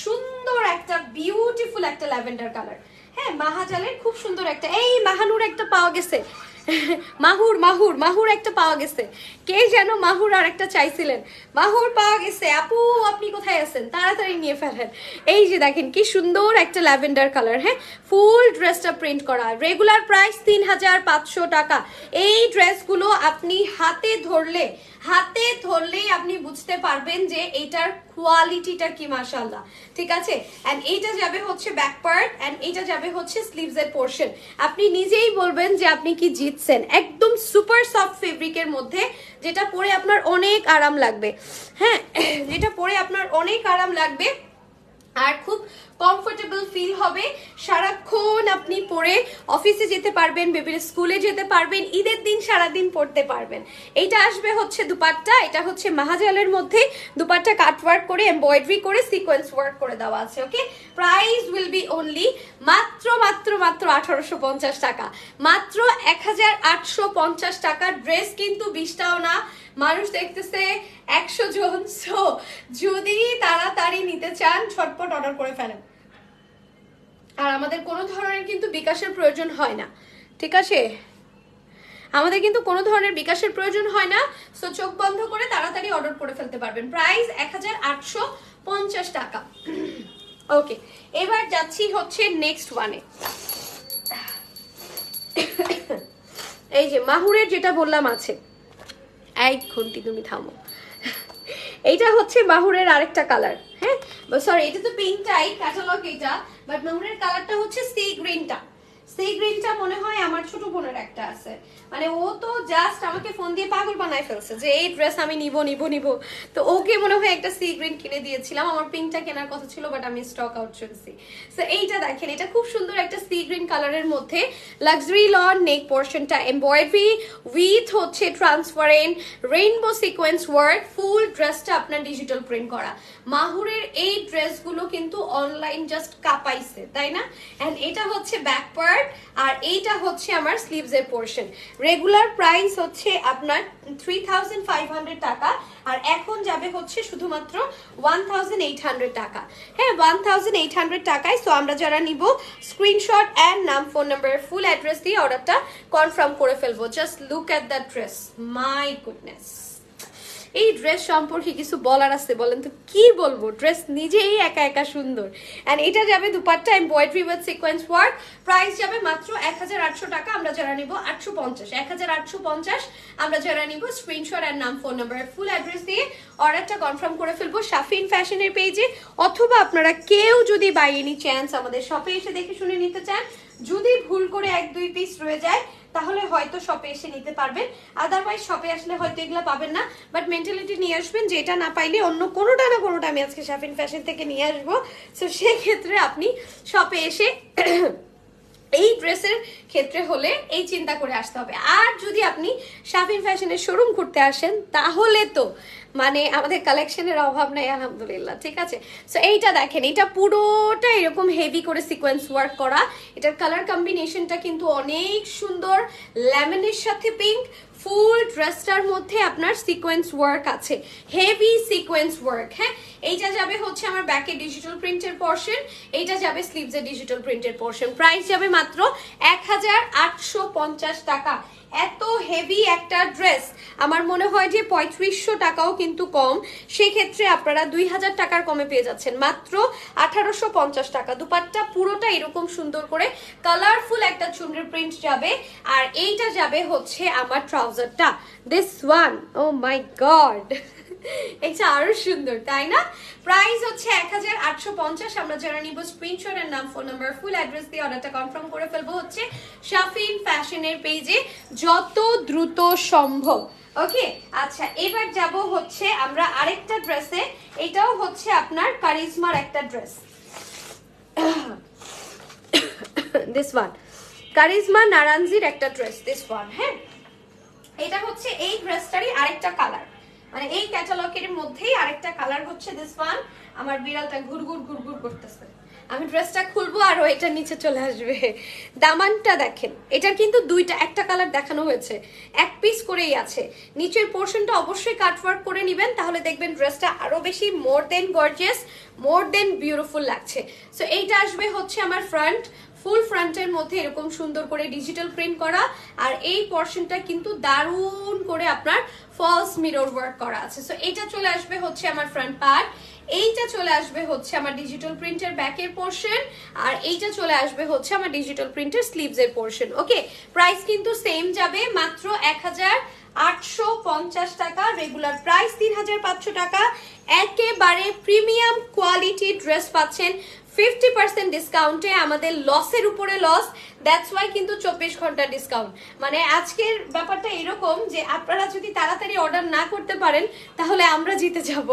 সুন্দর একটা বিউটিফুল একটা ল্যাভেন্ডার কালার। হ্যাঁ, মাহাজালের খুব সুন্দর একটা, এই মাহানুর একটা পাওয়া গেছে, মাহুর মাহুর মাহুর একটা পাওয়া গেছে, কে যেন মাহুর আর একটা চাইছিলেন, মাহুর পাওয়া গেছে। আপু আপনি কোথায় আছেন, তাড়াতাড়ি নিয়ে ফেলেন। এই যে দেখেন কি সুন্দর একটা ল্যাভেন্ডার কালার। হ্যাঁ, ফুল ড্রেসটা প্রিন্ট করা, রেগুলার প্রাইস 3500 টাকা। এই ড্রেসগুলো আপনি হাতে ধরলেই আপনি বুঝতে পারবেন যে এটার কোয়ালিটিটা কি, মাশাআল্লাহ। ঠিক আছে, এন্ড এইটা যাবে হচ্ছে ব্যাক পার্ট, এন্ড এইটা যাবে হচ্ছে স্লিভসের পোরশন। আপনি নিজেই বলবেন যে আপনি কি জিতছেন। একদম সুপার সফট ফেব্রিকের মধ্যে, যেটা পরে আপনার অনেক আরাম লাগবে। হ্যাঁ, যেটা পরে আপনার অনেক আরাম লাগবে আর খুব কমফোর্টেবল ফিল হবে। সারাক্ষণ আপনি পরে অফিসে যেতে পারবেন, বেবির স্কুলে যেতে পারবেন, ঈদের দিন সারাদিন পরতে পারবেন। এইটা আসবে হচ্ছে দুপাট্টা, এটা হচ্ছে মাহাজালের মধ্যে দুপাট্টা কাটওয়ার্ক করে এমব্রয়ডারি করে সিকোয়েন্স ওয়ার্ক করে দেওয়া আছে। ওকে, প্রাইস উইল বি অনলি মাত্র মাত্র মাত্র 1850 টাকা, মাত্র 1850 টাকা। ড্রেস কিন্তু 20টাও না, মানুষ দেখতেছে 100 জন। সো যদি তাড়াতাড়ি নিতে চান ঝটপট অর্ডার করে ফেলেন। আর আমাদের কোনো ধরনের কিন্তু বিকাশের প্রয়োজন হয় না। ঠিক আছে, আমাদের কিন্তু কোনো ধরনের বিকাশের প্রয়োজন হয় না। সো চোখ বন্ধ করে তাড়াতাড়ি অর্ডার করে ফেলতে পারবেন। প্রাইস 1850 টাকা। ওকে, এবার যাচ্ছি হচ্ছে নেক্সট ওয়ানে। এই যে মাহুরের যেটা বললাম আছে, এক ঘন্টি তুমি থামো, এইটা হচ্ছে মাহুরের আরেকটা কালার। হ্যাঁ, সরি, এটা তো পিঙ্কটাই ক্যাটালগ এটা, বাট মাহুরের কালারটা হচ্ছে সি গ্রিনটা। সি গ্রিনটা মনে হয় আমার ছোট বোনের একটা আছে, মানে ও তো জাস্ট আমাকে ফোন দিয়ে পাগল বানায় ফেলছে যে এই ড্রেস আমি নিব নিব নিব। তো ওকে মনে হয় একটা সি গ্রিন কিনে দিয়েছিলাম, আমার পিঙ্কটা কেনার কথা ছিল বাট আমি স্টক আউট চলছি। সো এইটা দেখেন, এটা খুব সুন্দর একটা সি গ্রিন কালারের মধ্যে লাক্সারি লন, নেক পোর্শনটা এমব্রয়ডারি উইথ হচ্ছে ট্রান্সপারেন্ট রেইনবো সিকোয়েন্স ওয়ার্ক, ফুল ড্রেসটা আপনার ডিজিটাল প্রিন্ট করা। মাহুরের এই ড্রেসগুলো কিন্তু অনলাইন জাস্ট কাঁপাইছে, তাই না? এন্ড এটা হচ্ছে ব্যাক পার্ট আর এইটা হচ্ছে আমার স্লিভস এর পোরশন। রেগুলার প্রাইস হচ্ছে আপনার 3500 টাকা, আর এখন যাবে হচ্ছে শুধুমাত্র 1800 টাকা। হ্যাঁ, 1800 টাকায়। সো আমরা যারা নিব স্ক্রিনশট এন্ড নাম, ফোন নাম্বার, ফুল অ্যাড্রেস দিয়ে অর্ডারটা কনফার্ম করে ফেলবো। Just look at the dress, my goodness. এই ড্রেস সম্পর্কে কিছু বলার আছে? বলেন তো কি বলবো, ড্রেস নিজেই একা একা সুন্দর। এন্ড এটা যাবে dupatta embroidery with sequence work. Price যাবে মাত্র 1800 টাকা। আমরা যারা নিব 850, 1850 আমরা যারা নিব স্ক্রিনশট এন্ড নাম, ফোন নাম্বার, ফুল অ্যাড্রেস দিয়ে অর্ডারটা কনফার্ম করে ফেলবো শাফিন ফ্যাশনের পেজে। অথবা আপনারা কেউ যদি বাই এনি চান্স আমাদের শপে এসে দেখে শুনে নিতে চান, যদি ভুল করে 1-2 পিস রয়ে যায় তাহলে হয়তো শপে এসে নিতে পারবেন, আদারওয়াইজ শপে আসলে হয়তো এগুলো পাবেন না। বাট মেন্টালিটি নিয়ে আসবেন যে এটা না পাইলে অন্য কোনোটা না কোনোটা আমি আজকে শাফিন ফ্যাশন থেকে নিয়ে আসবো। সো সেক্ষেত্রে আপনি শপে এসে এই ড্রেসের ক্ষেত্রে হলে এই চিন্তা করে আসতে হবে। আর যদি আপনি শাফিন ফ্যাশনের শোরুম করতে আসেন তাহলে তো মানে আমাদের কালেকশনের অভাব নাই আলহামদুলিল্লাহ, ঠিক আছে? সো এইটা দেখেন, এটা পুরোটা এরকম হেভি করে সিকোয়েন্স ওয়ার্ক করা। এটার কালার কম্বিনেশনটা কিন্তু অনেক সুন্দর, লেমনের সাথে পিঙ্ক। ফুল ড্রেসটার মধ্যে আপনার সিকোয়েন্স ওয়ার্ক আছে, হেভি সিকোয়েন্স ওয়ার্ক। হ্যাঁ, এইটা যাবে হচ্ছে আমার ব্যাকে ডিজিটাল প্রিন্টের পোরশন, এইটা যাবে স্লিভসে ডিজিটাল প্রিন্টের পোরশন। প্রাইস যাবে মাত্র 1850 টাকা। এত হেভি একটা ড্রেস আমার মনে হয় যে 3500 টাকাও কিন্তু কম। সেক্ষেত্রে আপনারা 2000 টাকার কমে পেয়ে যাচ্ছেন মাত্র 1850 টাকা। দুপাট্টা পুরোটা এরকম সুন্দর করে কালারফুল একটা চুনরি প্রিন্ট যাবে, আর এইটা যাবে হচ্ছে আমার ট্রাউজারটা, this one. Oh my God, এটা আরো সুন্দর, তাই না? প্রাইস হচ্ছে 1850। আমরা যারা নিব স্ক্রিনশট এর নাম, ফোন নাম্বার, ফুল অ্যাড্রেস দিয়ে অর্ডারটা কনফার্ম করে ফেলবো হচ্ছে শাফিন ফ্যাশনের পেজে যত দ্রুত সম্ভব। ওকে, আচ্ছা এবার যাব হচ্ছে আমরা আরেকটা ড্রেসে। এটাও হচ্ছে আপনার কারিজমার একটা ড্রেস, দিস ওয়ান, কারিজমা নারানজির একটা ড্রেস, দিস ওয়ান। হ্যাঁ, এটা হচ্ছে এই ড্রেসটারই আরেকটা কালার, মানে এই ক্যাটালগের মধ্যেই আরেকটা কালার হচ্ছে দিস ওয়ান। আমার বিড়ালটা ঘুরঘুর ঘুরঘুর করতেছে, আমি ড্রেসটা খুলবো আর এটা নিচে চলে আসবে। দামানটা দেখেন, এটার কিন্তু দুইটা, একটা কালার দেখানো হয়েছে, এক পিস করেই আছে। নিচের পোর্শনটা অবশ্যই কাটওয়ার্ক করে নেবেন, তাহলে দেখবেন ড্রেসটা আরো বেশি মোর দেন গর্জিয়াস, মোর দেন বিউটিফুল লাগছে। সো এইটা আসবে হচ্ছে আমার ফ্রন্ট, ফুল ফ্রন্টের মধ্যে এরকম সুন্দর করে ডিজিটাল প্রিন্ট করা, আর এই পোর্শনটা কিন্তু দারুণ করে আপনার ফলস মিরর ওয়ার্ক করা আছে। সো এটা চলে আসবে হচ্ছে আমার ফ্রন্ট পার্ট, এইটা চলে আসবে হচ্ছে আমার ডিজিটাল প্রিন্টের ব্যাকের পোর্শন, আর এইটা চলে আসবে হচ্ছে আমার ডিজিটাল প্রিন্টের স্লিভস এর পোর্শন। ওকে, প্রাইস কিন্তু সেম যাবে, মাত্র 1850 টাকা। রেগুলার প্রাইস 3500 টাকা। একেবারে প্রিমিয়াম কোয়ালিটি ড্রেস পাচ্ছেন 50% ডিসকাউন্টে, আমাদের লসের উপরে লস, দ্যাটস ওয়াই কিন্তু 24 ঘন্টা ডিসকাউন্ট। মানে আজকের ব্যাপারটা এরকম যে আপনারা যদি তাড়াতাড়ি অর্ডার না করতে পারেন তাহলে আমরা জিতে যাব।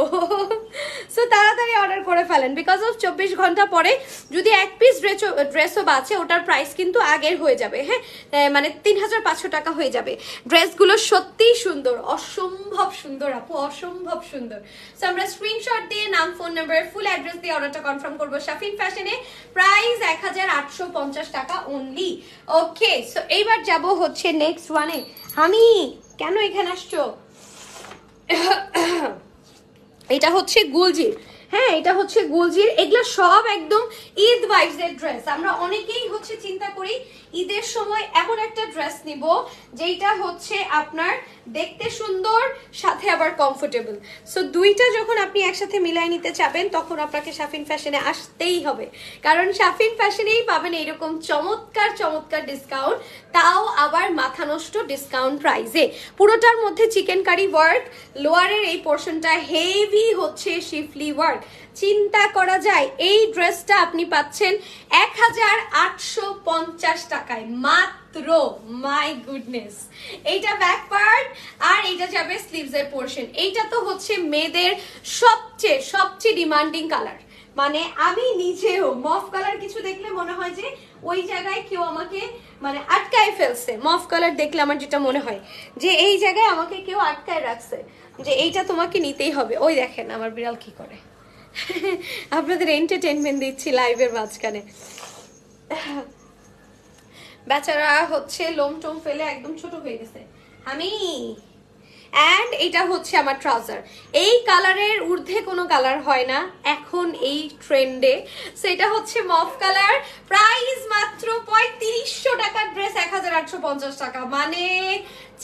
সো তাড়াতাড়ি অর্ডার করে ফেলেন, বিকজ অফ 24 ঘন্টা পরে যদি এক পিস ড্রেসও বাঁচে ওটার প্রাইস কিন্তু আগের হয়ে যাবে। হ্যাঁ, মানে 3500 টাকা হয়ে যাবে। ড্রেসগুলো সত্যিই সুন্দর, অসম্ভব সুন্দর আপু, অসম্ভব সুন্দর। সো আমরা স্ক্রিনশট দিয়ে নাম, ফোন নাম্বার, ফুল অ্যাড্রেস দিয়ে অর্ডারটা কনফার্ম করবো শাফিন ফ্যাশনে। প্রাইস 1850 টাকা অনলি। ওকে, সো এইবার যাব হচ্ছে নেক্সট ওয়ানে। আমি কেন এখানে আসছো? এটা হচ্ছে গুলজির। হ্যাঁ, এটা হচ্ছে গুলজির। এগুলো সব একদম ঈদ ভাইবস এর ড্রেস। আমরা অনেকেই হচ্ছে চিন্তা করি ঈদের সময় এমন একটা ড্রেস নিব যেটা হচ্ছে আপনার দেখতে সুন্দর, সাথে আবার কমফোর্টেবল। সো দুইটা যখন আপনি একসাথে মিলাই নিতে চাবেন তখন আপনাকে শাফিন ফ্যাশনে আসতেই হবে, কারণ শাফিন ফ্যাশনেই পাবেন এইরকম চমৎকার চমৎকার ডিসকাউন্ট, তাও আবার মাথা নষ্ট ডিসকাউন্ট প্রাইসে। পুরোটার মধ্যে চিকেন কারি ওয়ার্ক, লোয়ারের এই পোর্শনটা হেভি হচ্ছে শিফলি ওয়ার্ক। চিন্তা করা যায় এই ড্রেসটা আপনি পাচ্ছেন 1850 টাকায় মাত্র। মাই গুডনেস, এইটা ব্যাক পার্ট আর এইটা যাবে স্লিভস এর পোর্শন। এইটা তো হচ্ছে মেয়েদের সবচেয়ে সবচেয়ে ডিমান্ডিং কালার। মানে আমি নিজেও মফ কালার কিছু দেখলে মনে হয় যে ওই জায়গায় কেউ আমাকে মানে আটকায় ফেলছে। মফ কালার দেখলে আমার যেটা মনে হয় যে এই জায়গায় আমাকে কেউ আটকায় রাখছে। যে এইটা তোমাকে নিতেই হবে। ওই দেখেন আমার বিড়াল কি করে। আপনাদের এন্টারটেনমেন্ট দিচ্ছি লাইভের মাঝখানে। বেচারা হচ্ছে লোম টোম ফেলে একদম ছোট হয়ে গেছে। আমি অ্যান্ড এটা হচ্ছে আমার ট্রাউজার। এই কালারের ঊর্ধ্বে কোনো কালার হয় না এখন এই ট্রেন্ডে। সেটা হচ্ছে মফ কালার। প্রাইস মাত্র 3500 টাকার ড্রেস 1850 টাকা। মানে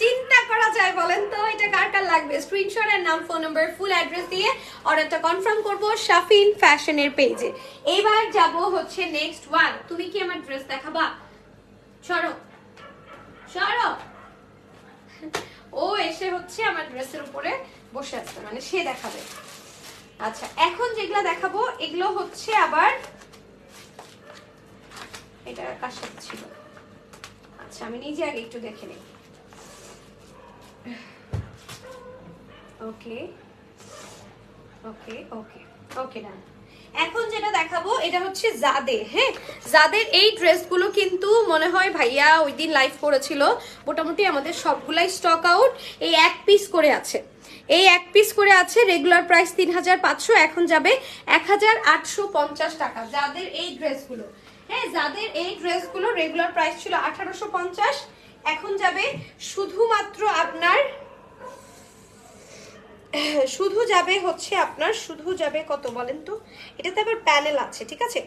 চিন্তা করা যায় বলেন তো এটা কার কার লাগবে? স্ক্রিনশট এর নাম, ফোন নাম্বার, ফুল অ্যাড্রেস দিয়ে অর্ডারটা কনফার্ম করব শাফিন ফ্যাশনের পেজে। এবার যাব হচ্ছে নেক্সট ওয়ান। তুমি কি আমার ড্রেস দেখাবা? সরো সরো। ও এসে হচ্ছে আমার ড্রেসের উপরে বসে আছে, মানে সে দেখাবে। আচ্ছা এখন যেগুলা দেখাবো এগুলো হচ্ছে আবার এটা কার সাথে ছিল। আচ্ছা আমি নিজে আগে একটু দেখে নিই। ওকে ওকে ওকে ওকে না। এখন যেটা দেখাবো এটা হচ্ছে জাদে। হ্যাঁ জাদের এই ড্রেসগুলো কিন্তু মনে হয় ভাইয়া ওই দিন লাইভ করেছিল, মোটামুটি আমাদের সবগুলাই স্টক আউট। এই এক পিস করে আছে, এই এক পিস করে আছে। রেগুলার প্রাইস 3500, এখন যাবে 1850 টাকা। যাদের এই ড্রেসগুলো, হ্যাঁ যাদের এই ড্রেসগুলো রেগুলার প্রাইস ছিল 1850, এখন যাবে শুধুমাত্র আপনার শুধু যাবে হচ্ছে আপনার শুধু যাবে কত বলেন তো, এটাতে আবার প্যানেল আছে ঠিক আছে।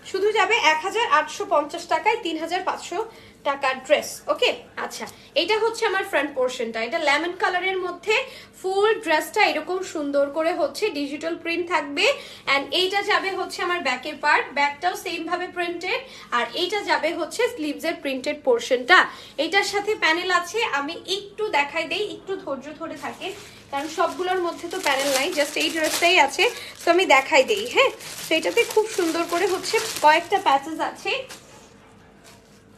শুধু যাবে 1850 টাকায় 3500 টাকার ড্রেস। ওকে আচ্ছা এটা হচ্ছে আমার ফ্রন্ট পোর্শনটা। এটা লেমন কালারের মধ্যে ফুল ড্রেসটা এরকম সুন্দর করে হচ্ছে ডিজিটাল প্রিন্ট থাকবে। অ্যান্ড এইটা যাবে হচ্ছে আমার ব্যাকের পার্ট, ব্যাকটাও সেম ভাবে প্রিন্টেড। আর এইটা যাবে হচ্ছে স্লিভসের প্রিন্টেড পোর্শনটা। এইটার সাথে প্যানেল আছে। আমি একটু দেখাই দেই, একটু ধৈর্য ধরে থাকে কারণ সবগুলোর মধ্যে তো প্যানেল নাই, জাস্ট এই ড্রেসটাই আছে। তো আমি দেখাই দেই। হ্যাঁ তো এটাতে খুব সুন্দর করে হচ্ছে কয়েকটা প্যাচেস আছে,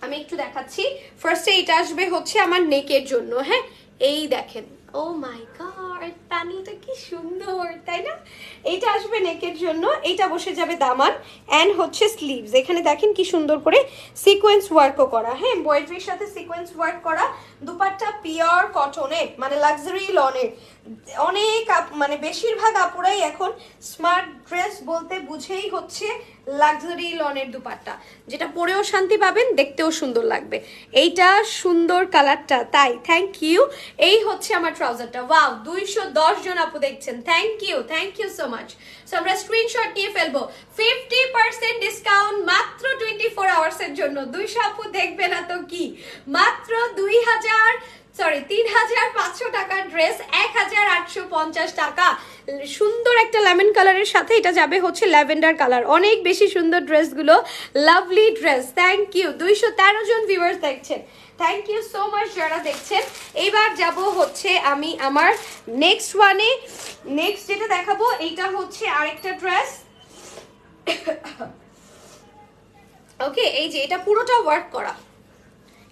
আমি একটু দেখাচ্ছি। ফার্স্টে এটা আসবে হচ্ছে আমার নেকের জন্য। হ্যাঁ এই দেখেন, ও মাই গড প্যানেলটা কি সুন্দর তাই না। এইটা আসবে নেকের জন্য, এইটা বসে যাবে দামান অ্যান্ড হচ্ছে স্লিভস। এখানে দেখেন কি সুন্দর করে সিকোয়েন্স ওয়ার্কও করা। হ্যাঁ এমব্রয়ডারির সাথে সিকোয়েন্স ওয়ার্ক করা। দুপাট্টা পিওর কটনের, মানে লাক্সারি লনের। অনেক মানে বেশিরভাগ আপুরাই এখন স্মার্ট ড্রেস বলতে বুঝেই হচ্ছে লাক্সারি লনের দুপাট্টা, যেটা পরেও শান্তি পাবেন, দেখতেও সুন্দর লাগবে। এইটা সুন্দর কালারটা, তাই থ্যাংক ইউ। এই হচ্ছে আমার ট্রাউজারটা। ওয়াও 210 জন আপু দেখছেন, thank you so much. So আমরা স্ক্রিনশট নিয়ে ফেলবো। 50% ডিসকাউন্ট মাত্র 24 আওয়ার্সের জন্য। 200 আপু দেখবে না তো কি, মাত্র 3500 টাকার ড্রেস 1850 টাকা। সুন্দর একটা লেমন কালারের সাথে এটা যাবে হচ্ছে ল্যাভেন্ডার কালার। অনেক বেশি সুন্দর ড্রেসগুলো, লাভলি ড্রেস। Thank you. 213 জন ভিউয়ার্স দেখছেন, থ্যাংক ইউ সো মাচ যারা দেখছেন। এইবার যাব হচ্ছে আমি আমার নেক্সট ওয়ানে। নেক্সট যেটা দেখাবো এইটা হচ্ছে আরেকটা ড্রেস। ওকে এই যে এটা পুরোটা ওয়ার্ক করা,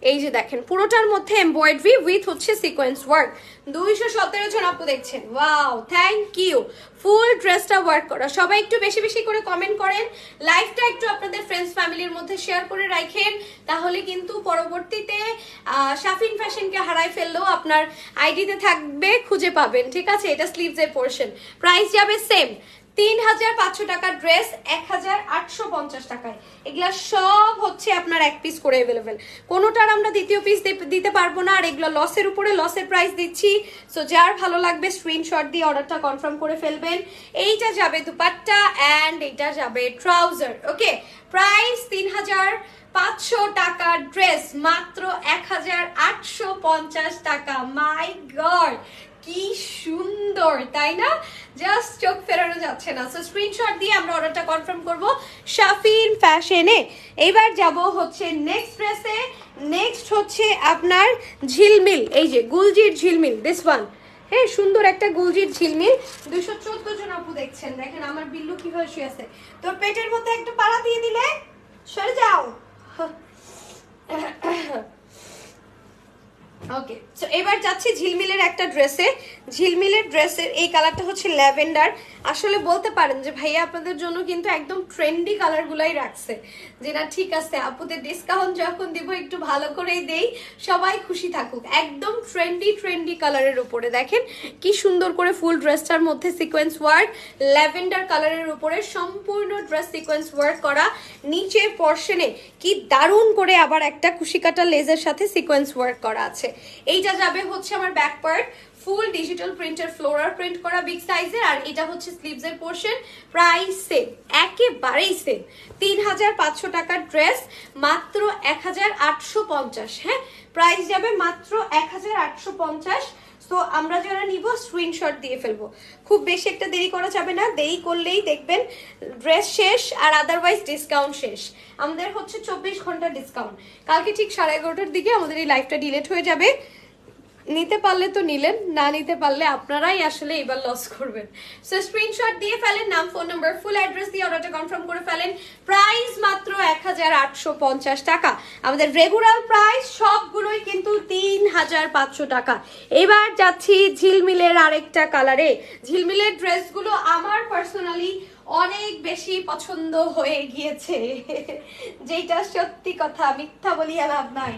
এই যে দেখেন পুরোটার মধ্যে এমব্রয়ডারি উইথ হচ্ছে সিকোয়েন্স ওয়ার্ক। 217 জন আপু দেখছেন, ওয়াও থ্যাংক ইউ। ফুল ড্রেসটা ওয়ার্ক করা। সবাই একটু বেশি বেশি করে কমেন্ট করেন, লাইভটা একটু আপনাদের ফ্রেন্ডস ফ্যামিলির মধ্যে শেয়ার করে রাখেন, তাহলে কিন্তু পরবর্তীতে শাফিন ফ্যাশনকে হারাই ফেললেও আপনার আইডিতে থাকবে, খুঁজে পাবেন ঠিক আছে। এটা স্লিভসের পোর্শন, প্রাইস যাবে সেম 3500 টাকার ড্রেস 1850 টাকায়। এগুলা সব হচ্ছে আপনার এক পিস করে অ্যাভেলেবেল, কোনোটার আমরা দ্বিতীয় পিস দিতে পারবো না। আর এগুলো লসের উপরে লসের প্রাইস দিচ্ছি। সো যার ভালো লাগবে স্ক্রিনশট দিয়ে অর্ডারটা কনফার্ম করে ফেলবেন। এইটা যাবে দুপাট্টা অ্যান্ড এইটা যাবে ট্রাউজার। ওকে প্রাইস 3500 টাকার ড্রেস মাত্র 1850 টাকা। মাই গড কি সুন্দর তাই না, জাস্ট চোখ ফেরানো যাচ্ছে না। সো স্ক্রিনশট দিয়ে আমরা অর্ডারটা কনফার্ম করব শাফিন ফ্যাশনে। এবার যাব হচ্ছে নেক্সট ড্রেসে। নেক্সট হচ্ছে আপনার ঝিলমিল, এই যে গুলজির ঝিলমিল, দিস ওয়ান। হ্যাঁ সুন্দর একটা গুলজির ঝিলমিল। 214 জন আপু দেখছেন। দেখেন আমার বিল্লু কিভাবে শুয়ে আছে, তোর পেটের মধ্যে একটু পাড়া দিয়ে দিলে সরে যাও। ওকে, সো এবার যাচ্ছি ঝিলমিলের একটা ড্রেসে। ঝিলমিলের ড্রেসের এই কালারটা হচ্ছে ল্যাভেন্ডার। আসলে বলতে পারেন যে ভাইয়া আপনাদের জন্য কিন্তু একদম ট্রেন্ডি কালারগুলাই রাখছে, যে না ঠিক আছে আপুদের ডিসকাউন্ট যখন দিব একটু ভালো করেই দেই, সবাই খুশি থাকুক। একদম ট্রেন্ডি কালারের উপরে দেখেন কি সুন্দর করে ফুল ড্রেসটার মধ্যে সিকোয়েন্স ওয়ার্ক, ল্যাভেন্ডার কালারের উপরে সম্পূর্ণ ড্রেস সিকোয়েন্স ওয়ার্ক করা। নিচের পর্শনে কি দারুণ করে আবার একটা কুশিকাটা লেজের সাথে সিকোয়েন্স ওয়ার্ক করা আছে। এইটা যাবে হচ্ছে আমার ব্যাক পার্ট, ফুল ডিজিটাল প্রিন্টের ফ্লোরাল প্রিন্ট করা বিগ সাইজের, আর এটা হচ্ছে স্লিভস এর পোর্শন। প্রাইস সেম, একেবারেই সেম। 3500 টাকার ড্রেস মাত্র 1850। হ্যাঁ, প্রাইস যাবে মাত্র 1850। তো আমরা যারা নিব স্ক্রিনশট দিয়ে ফেলবো, খুব বেশি একটা দেরি করা যাবে না, দেরি করলেই দেখবেন ড্রেস শেষ আর আদারওয়াইজ ডিসকাউন্ট শেষ। আমাদের হচ্ছে 24 ঘন্টা ডিসকাউন্ট। কালকে ঠিক 11:30টার দিকে আমাদের এই লাইভটা ডিলিট হয়ে যাবে। নিতে পারলে তো নিলেন, না নিতে পারলে আপনারাই আসলে এবার লস করবেন। সো স্ক্রিনশট দিয়ে ফেলেন, নাম, ফোন নাম্বার, ফুল অ্যাড্রেস দিয়ে অর্ডারটা কনফার্ম করে ফেলেন। প্রাইস মাত্র 1850 টাকা। আমাদের রেগুলার প্রাইস সবগুলোই কিন্তু 3500 টাকা। এবার যাচ্ছি ঝিলমিলের আরেকটা কালারে। ঝিলমিলের ড্রেসগুলো আমার পার্সোনালি অনেক বেশি পছন্দ হয়ে গিয়েছে, যেটা সত্যি কথা, মিথ্যা বলিয়া লাভ নাই।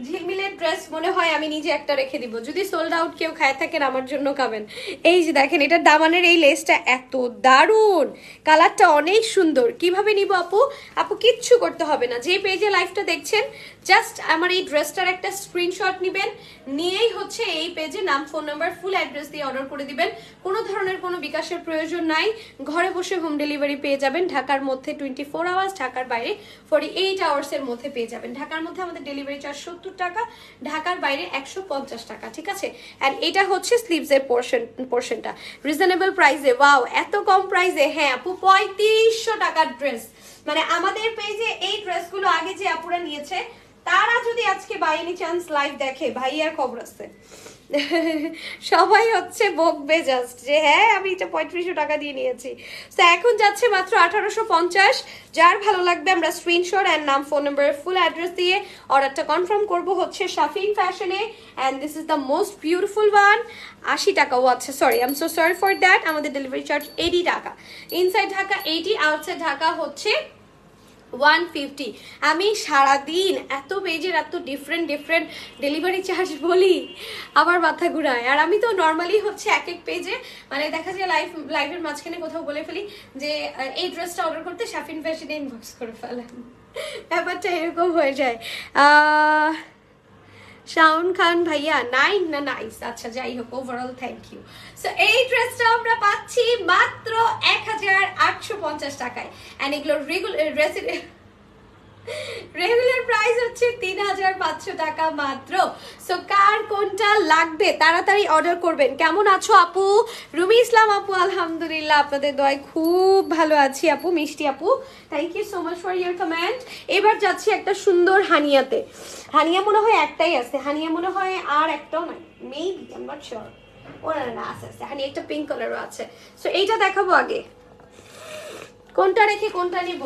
ঝিলমিলের ড্রেস মনে হয় আমি নিজে একটা রেখে দিব, যদি সোল্ড আউট কেউ খায় থাকেন আমার জন্য খাবেন। এই যে দেখেন, এটা দামানের এই লেসটা এত দারুণ, কালারটা অনেক সুন্দর। কিভাবে নিব আপু? আপু কিচ্ছু করতে হবে না, যে পেজে লাইভটা দেখছেন জাস্ট আমার এই ড্রেসটার একটা স্ক্রিনশট নেবেন, নিয়েই হচ্ছে এই পেজে নাম, ফোন নাম্বার, ফুল অ্যাড্রেস দিয়ে অর্ডার করে দিবেন। কোনো ধরনের কোনো বিকাশের প্রয়োজন নাই, ঘরে বসে হোম ডেলিভারি পেয়ে যাবেন। ঢাকার মধ্যে 24 আওয়ার্স, ঢাকার বাইরে 48 আওয়ার্সের মধ্যে পেয়ে যাবেন। ঢাকার মধ্যে আমাদের ডেলিভারি চার্জ 70 টাকা, ঢাকার বাইরে 150 টাকা, ঠিক আছে। অ্যান্ড এটা হচ্ছে স্লিভসের পোর্শনটা রিজনেবল প্রাইসে। ওয়াও, এত কম প্রাইসে! হ্যাঁ আপু, 3500 টাকার ড্রেস। মানে আমাদের পেজে এই ড্রেসগুলো আগে যে আপুরা নিয়েছে তারা যদি আজকে বাই এনি চান্স লাইভ দেখে, ভাইয়ার খবর আছে, সবাই হচ্ছে বকবে জাস্ট যে হ্যাঁ আমি এটা 3500 টাকা দিয়ে নিয়েছি। তো এখন যাচ্ছে মাত্র 1850। যার ভালো লাগবে আমরা স্ক্রিনশট এন্ড নাম, ফোন নাম্বার, ফুল অ্যাড্রেস দিয়ে অর্ডারটা কনফার্ম করব হচ্ছে শাফিন ফ্যাশনে। And this is the most beautiful one. 80 টাকা, ও আচ্ছা sorry, I am so sorry for that. আমাদের ডেলিভারি চার্জ 80 টাকা, ইনসাইড ঢাকা 80, আউটসাইড ঢাকা হচ্ছে 150। আমি সারাদিন এত পেজের এত ডিফারেন্ট ডেলিভারি চার্জ বলি, আবার মাথা ঘুরায়। আর আমি তো নর্মালি হচ্ছে এক এক পেজে মানে দেখা যায় লাইভের মাঝখানে কোথাও বলে ফেলি যে এই ড্রেসটা অর্ডার করতে শাফিন ফ্যাশনে ইনবক্স করে ফেলেন, ব্যাপারটা এরকম হয়ে যায়। শাওন খান ভাইয়া নাইস, আচ্ছা যাই হোক, ওভারঅল থ্যাংক ইউ। সো এই ড্রেসটা আমরা পাচ্ছি মাত্র 1850 টাকায়। এন্ড এগুলো রেগুলার প্রাইস হচ্ছে 3500 টাকা মাত্র। সো কার কোনটা লাগবে তাড়াতাড়ি অর্ডার করবেন। কেমন আছো আপু? রুমি ইসলাম আপু, আলহামদুলিল্লাহ আপনাদের দয়ায় খুব ভালো আছি আপু। মিষ্টি আপু, thank you so much for your comment. এবার যাচ্ছি একটা সুন্দর হানিয়াতে। হানিয়া মনে হয় একটাই আছে, হানিয়া মনে হয় আর একটাও নাই, maybe, I am not sure. ও না আছে, হানিয়া একটা পিঙ্ক কালারও আছে। সো এইটা দেখাবো আগে, কোনটা রেখে কোনটা নিব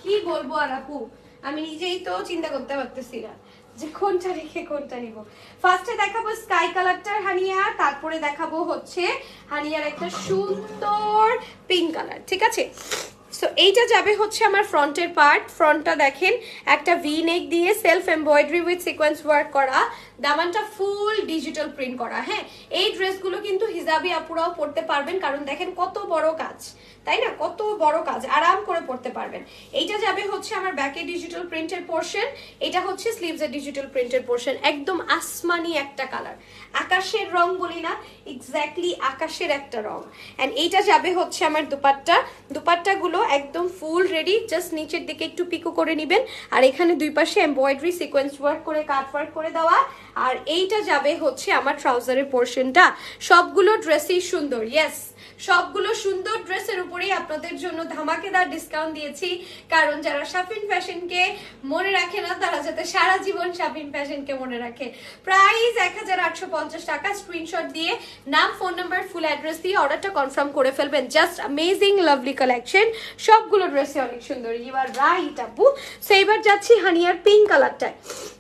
কি বলবো আর আপু, আমি নিজেই তো চিন্তা করতে পারতেছি না যে কোনটা রেখে কোনটা নিব। ফার্স্টে দেখাবো স্কাই কালারটার হানিয়া, তারপরে দেখাবো হচ্ছে হানিয়ার একটা সুন্দর পিঙ্ক কালার, ঠিক আছে। সো এইটা যাবে হচ্ছে আমার ফ্রন্টের পার্ট। ফ্রন্টটা দেখেন একটা ভি নেক দিয়ে self embroidery with sequence work করা, দামানটা ফুল ডিজিটাল প্রিন্ট করা। হ্যাঁ, এই ড্রেসগুলো কিন্তু হিজাবি আপুরাও পরতে পারবেন, কারণ দেখেন কত বড় কাজ, তাই না, কত বড় কাজ, আরাম করে পড়তে পারবেন। এইটা যাবে হচ্ছে আমার ব্যাকে ডিজিটাল প্রিন্টের পোর্শন, এটা হচ্ছে স্লিভসের ডিজিটাল প্রিন্টের পোর্শন। একদম আসমানি একটা কালার, আকাশের রং বলি না, এক্স্যাক্টলি আকাশের একটা রং। এন্ড এইটা যাবে হচ্ছে আমার দুপাট্টাগুলো একদম ফুল রেডি, জাস্ট নিচের দিকে একটু পিকো করে নেবেন, আর এখানে দুই পাশে এমব্রয়ডারি সিকোয়েন্স ওয়ার্ক করে কাট ওয়ার্ক করে দেওয়া। আর এইটা যাবে হচ্ছে আমার ট্রাউজারের পোর্শনটা। সবগুলো ড্রেসই সুন্দর, ইয়েস সবগুলো সুন্দর ড্রেসের উপরেই আপনাদের জন্য ধামাকেদার ডিসকাউন্ট দিয়েছি, কারণ যারা শাফিন ফ্যাশনকে মনে রাখে না তারা যাতে সারা জীবন শাফিন ফ্যাশনকে মনে রাখে। প্রাইস 1850 টাকা। স্ক্রিনশট দিয়ে নাম, ফোন নাম্বার, ফুল অ্যাড্রেস দিয়ে অর্ডারটা কনফার্ম করে ফেলবেন। জাস্ট অ্যামেজিং লাভলি কালেকশন, সবগুলো ড্রেসে অনেক সুন্দর। ইউ আর রাইট আপু। সো এবার যাচ্ছি হানিয়ার পিঙ্ক কালারটায়।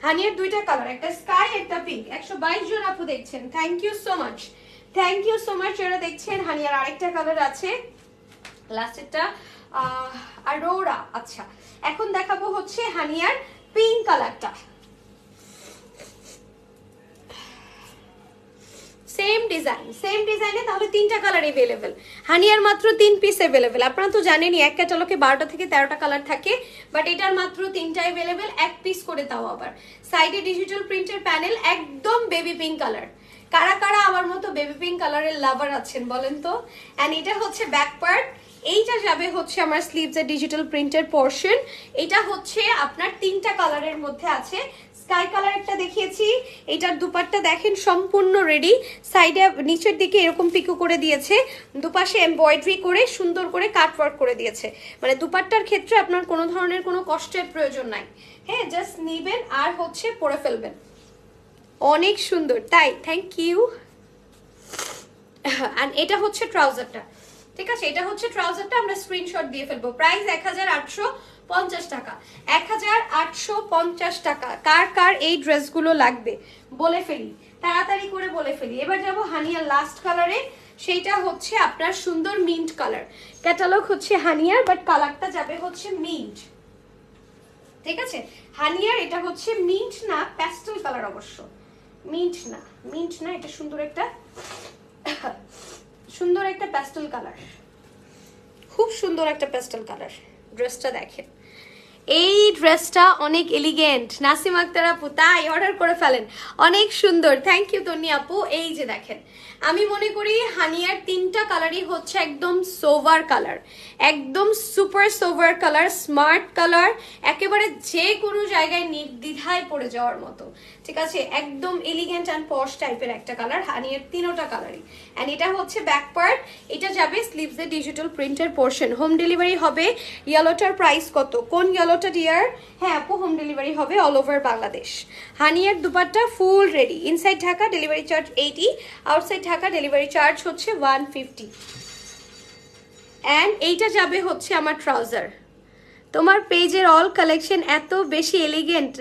হানিয়ার দুইটা কালার, একটা স্কাই একটা পিঙ্ক। 122 জন আপু দেখছেন, thank you so much, thank you so much যারা দেখছেন। হানিয়ার আরেকটা কালার আছে, লাস্টেরটা আরোরা। আচ্ছা, এখন দেখাবো হচ্ছে হানিয়ার পিঙ্ক কালারটা। সেম ডিজাইনে তাহলে 3টা কালার अवेलेबल। হানিয়ার মাত্র 3 পিস अवेलेबल। আপনারা তো জানেনই এক ক্যাটালগে 12টা থেকে 13টা কালার থাকে, বাট এটার মাত্র 3টা अवेलेबल, এক পিস করে তাও আবার। সাইডে ডিজিটাল প্রিন্টের প্যানেল, একদম বেবি পিঙ্ক কালার। কারা কারা আমার মতো বেবি পিঙ্ক কালারের লাভার আছেন বলেন তো? এন্ড এটা হচ্ছে ব্যাক পার্ট, এইটা যাবে হচ্ছে আমার স্লিভসের ডিজিটাল প্রিন্টের পোরশন। এটা হচ্ছে আপনার 3টা কালারের মধ্যে আছে। স্কাই কালার একটা দেখিয়েছি, এটার দুপাট্টা দেখেন সম্পূর্ণ রেডি। সাইডে নিচের দিকে এরকম পিকো করে দিয়েছে, দুপাশে এমব্রয়ডারি করে সুন্দর করে কাটওয়ার্ক করে দিয়েছে। মানে দুপাট্টার ক্ষেত্রে আপনার কোনো ধরনের কোনো কষ্টের প্রয়োজন নাই। হ্যাঁ, জাস্ট নিবেন আর হচ্ছে পরে ফেলবেন। অনেক সুন্দর, তাই থ্যাংক ইউ। আর এটা হচ্ছে ট্রাউজারটা, ঠিক আছে? এটা হচ্ছে ট্রাউজারটা, আমরা স্ক্রিনশট দিয়ে ফেলবো। প্রাইস 1850 টাকা। 1850 টাকা। কার কার এই ড্রেসগুলো লাগবে বলে ফেলি, তাড়াতাড়ি করে বলে ফেলি। এবার যাবো হানিয়ার লাস্ট কালারে, সেইটা হচ্ছে আপনার সুন্দর মিন্ট কালার। ক্যাটালগ হচ্ছে হানিয়ার, বাট কালারটা যাবে হচ্ছে মিন্ট, ঠিক আছে? হানিয়ার এটা হচ্ছে মিন্ট না, প্যাস্টেল কালার অবশ্য। মিন্ট না, এটা সুন্দর একটা প্যাস্টেল কালার, খুব সুন্দর একটা প্যাস্টেল কালার। ড্রেসটা দেখেন, এই ড্রেসটা অনেক এলিগেন্ট। নাসিম আক্তার আপু, তাই অর্ডার করে ফেলেন, অনেক সুন্দর। থ্যাংক ইউ তন্নি আপু। এই যে দেখেন, আমি মনে করি হানিয়ার 3টা কালারই হচ্ছে একদম সোভার কালার, একদম super sober colour, smart colour, একেবারে যে কোনো জায়গায় নির্দ্বিধায় পড়ে যাওয়ার মতো, ঠিক আছে? একদম এলিগেন্ট অ্যান্ড পশ টাইপের একটা কালার। হানিয়ার 3টা কালারই। অ্যান্ড এটা হচ্ছে ব্যাক পার্ট, এটা যাবে স্লিভসে ডিজিটাল প্রিন্টের পোর্শন। হোম ডেলিভারি হবে। ইয়েলোটার প্রাইস কত? কোন ইয়েলোটা ডিয়ার? হ্যাঁ আপু, হোম ডেলিভারি হবে অল ওভার বাংলাদেশ। হানিয়ার dupatta full ready. Inside Dhaka delivery charge 80, outside Dhaka delivery charge হচ্ছে 150। অ্যান্ড এইটা যাবে হচ্ছে আমার ট্রাউজার। তোমার পেজের অল কালেকশন এত বেশি এলিগেন্ট,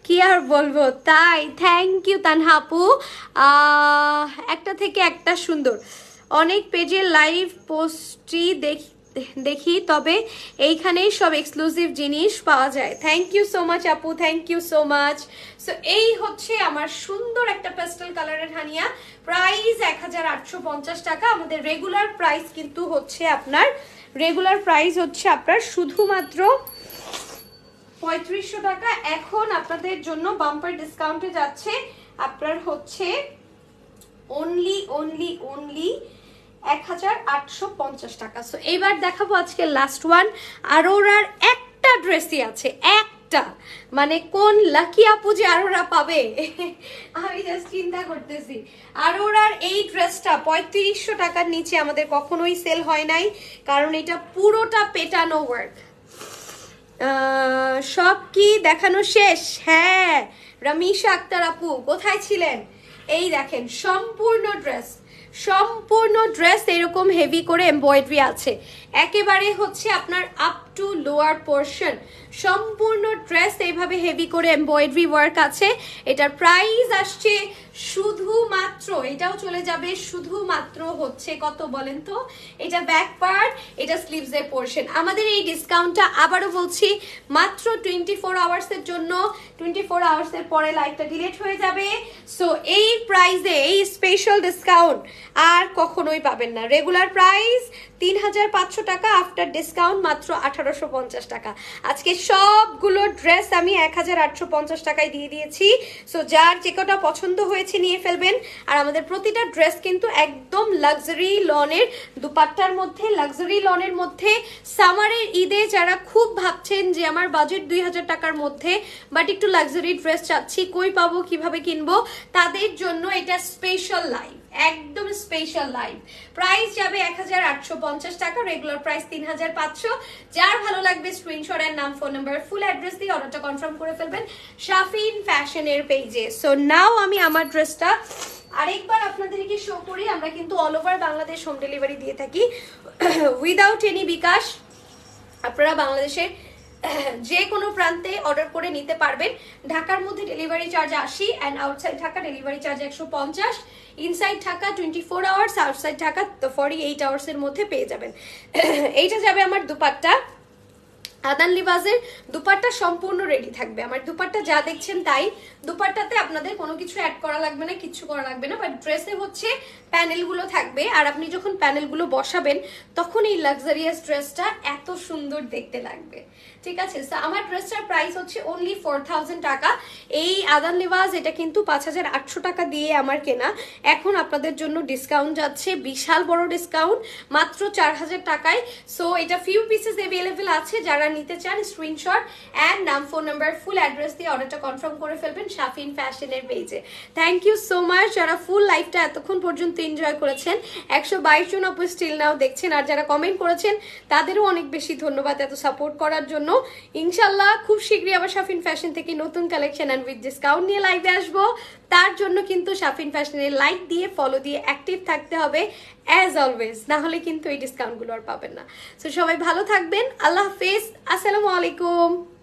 কি আর বলবো। তাই থ্যাংক ইউ তানহা আপু। একটা থেকে একটা সুন্দর। অনেক পেজের লাইভ পোস্টই দেখি, তবে এইখানেই সব এক্সক্লুসিভ জিনিস পাওয়া যায়। থ্যাংক ইউ সো মাচ আপু, thank you so much. So এই হচ্ছে আমার সুন্দর একটা পেস্টেল কালারের হানিয়া। প্রাইস 1850 টাকা। আমাদের রেগুলার প্রাইস কিন্তু হচ্ছে আপনার শুধুমাত্র 3500 টাকা। এখন আপনাদের জন্য বাম্পার ডিসকাউন্টে যাচ্ছে আপনার হচ্ছে অনলি 1850 টাকা। সো এইবার দেখাবো আজকে লাস্ট ওয়ান। আরোরার একটা ড্রেসই আছে, একটা, মানে কোন লাকি আপু যে আরোরা পাবে আমি জাস্ট চিন্তা করতেছি। আরোরার এই ড্রেসটা 3500 টাকার নিচে আমাদের কখনোই সেল হয় নাই, কারণ এটা পুরোটা পেটানো ওয়ার্ক। সব কি দেখানো শেষ? হ্যাঁ, রামিশা আক্তার আপু কোথায় ছিলেন? এই দেখেন সম্পূর্ণ ড্রেস এরকম হেভি করে এমব্রয়ডারি আছে, একেবারে হচ্ছে আপনার আপ টু লোয়ার পোর্শন। সম্পূর্ণ ড্রেস এইভাবে হেভি করে এমব্রয়ডারি ওয়ার্ক আছে। এটার প্রাইস আসছে শুধুমাত্র, এটাও চলে যাবে শুধুমাত্র হচ্ছে কত বলেন তো? এটা ব্যাক পার্ট, এটা স্লিভস এর পোর্শন। আমাদের এই ডিসকাউন্টটা আবারও বলছি মাত্র 24 আওয়ার্সের জন্য। 24 আওয়ার্সের পরে লাইভটা ডিলিট হয়ে যাবে। সো এই প্রাইসে এই স্পেশাল ডিসকাউন্ট আর কখনোই পাবেন না। রেগুলার প্রাইস 3500 টাকা, আফটার ডিসকাউন্ট মাত্র 1850 টাকা। আজকে সবগুলো ড্রেস আমি 1850 টাকায় দিয়ে দিয়েছি। সো যার যে কটা পছন্দ হয়েছে নিয়ে ফেলবেন। আর আমাদের প্রতিটা ড্রেস কিন্তু একদম লাক্সারি লনের দুপাট্টার মধ্যে, লাক্সারি লনের মধ্যে। সামারের ঈদে যারা খুব ভাবছেন যে আমার বাজেট 2000 টাকার মধ্যে, বাট একটু লাক্সারি ড্রেস চাচ্ছি, কই পাবো, কিভাবে কিনবো, তাদের জন্য এটা স্পেশাল লাইভ। একদম স্পেশাল লাইভ। প্রাইস যাবে 1850 টাকা, রেগুলার প্রাইস 3500। যার ভালো লাগবে স্ক্রিনশট এর নাম, ফোন নাম্বার, ফুল অ্যাড্রেস দিয়ে অর্ডারটা কনফার্ম করে ফেলবেন শাফিন ফ্যাশনের পেজে। সো নাও আমি আমার ড্রেসটা আরেকবার আপনাদেরকে শো করি। আমরা কিন্তু all over Bangladesh home delivery দিয়ে থাকি উইদাউট এনি বিকাশ। আপনারা বাংলাদেশের যে কোনো প্রান্তে অর্ডার করে নিতে পারবেন। ঢাকার মধ্যে delivery charge 80 and outside Dhaka delivery charge 150। Inside Dhaka 24 hours, outside Dhaka 48 আওয়ার্সের মধ্যে পেয়ে যাবেন। এইটা যাবে আমার দুপাট্টা, আদান লিবাজের দুপাট্টা সম্পূর্ণ রেডি থাকবে। আমার দুপাট্টা যা দেখছেন তাই, দুপাট্টাতে আপনাদের কোনো কিছু অ্যাড করা লাগবে না, কিছু করা লাগবে না, বাট ড্রেসে হচ্ছে প্যানেলগুলো থাকবে। আর আপনি যখন প্যানেলগুলো বসাবেন তখন এই লাক্সারিয়াস ড্রেসটা এত সুন্দর দেখতে লাগবে। ঠিক আছে, আমার ড্রেসটার প্রাইস হচ্ছে অনলি 4000 টাকা। এই আদান লিবাজ এটা কিন্তু 5800 টাকা দিয়ে আমার কেনা। এখন আপনাদের জন্য ডিসকাউন্ট যাচ্ছে, বিশাল বড় ডিসকাউন্ট, মাত্র 4000 টাকায়। সো এটা ফিউ পিসেস অ্যাভেলেবেল আছে, যারা নিতে চান স্ক্রিনশট অ্যান্ড নাম, ফোন নাম্বার, ফুল অ্যাড্রেস দিয়ে অর্ডারটা কনফার্ম করে ফেলবেন শাফিন ফ্যাশনের পেজে। থ্যাংক ইউ সো মাচ যারা ফুল লাইফটা এতক্ষণ পর্যন্ত এনজয় করেছেন। 122 জন আপু স্টিল নাও দেখছেন, আর যারা কমেন্ট করেছেন তাদেরও অনেক বেশি ধন্যবাদ এত সাপোর্ট করার জন্য। ইনশাল্লাহ খুব শীঘ্রই আবার শাফিন ফ্যাশন থেকে নতুন কালেকশন অ্যান্ড উইথ ডিসকাউন্ট নিয়ে লাইভে আসবো। তার জন্য কিন্তু শাফিন ফ্যাশনের লাইক দিয়ে, ফলো দিয়ে অ্যাক্টিভ থাকতে হবে অ্যাজ অলওয়েজ, না হলে কিন্তু এই ডিসকাউন্টগুলো আর পাবেন না। সো সবাই ভালো থাকবেন, আল্লাহ হাফেজ, আসসালামু আলাইকুম।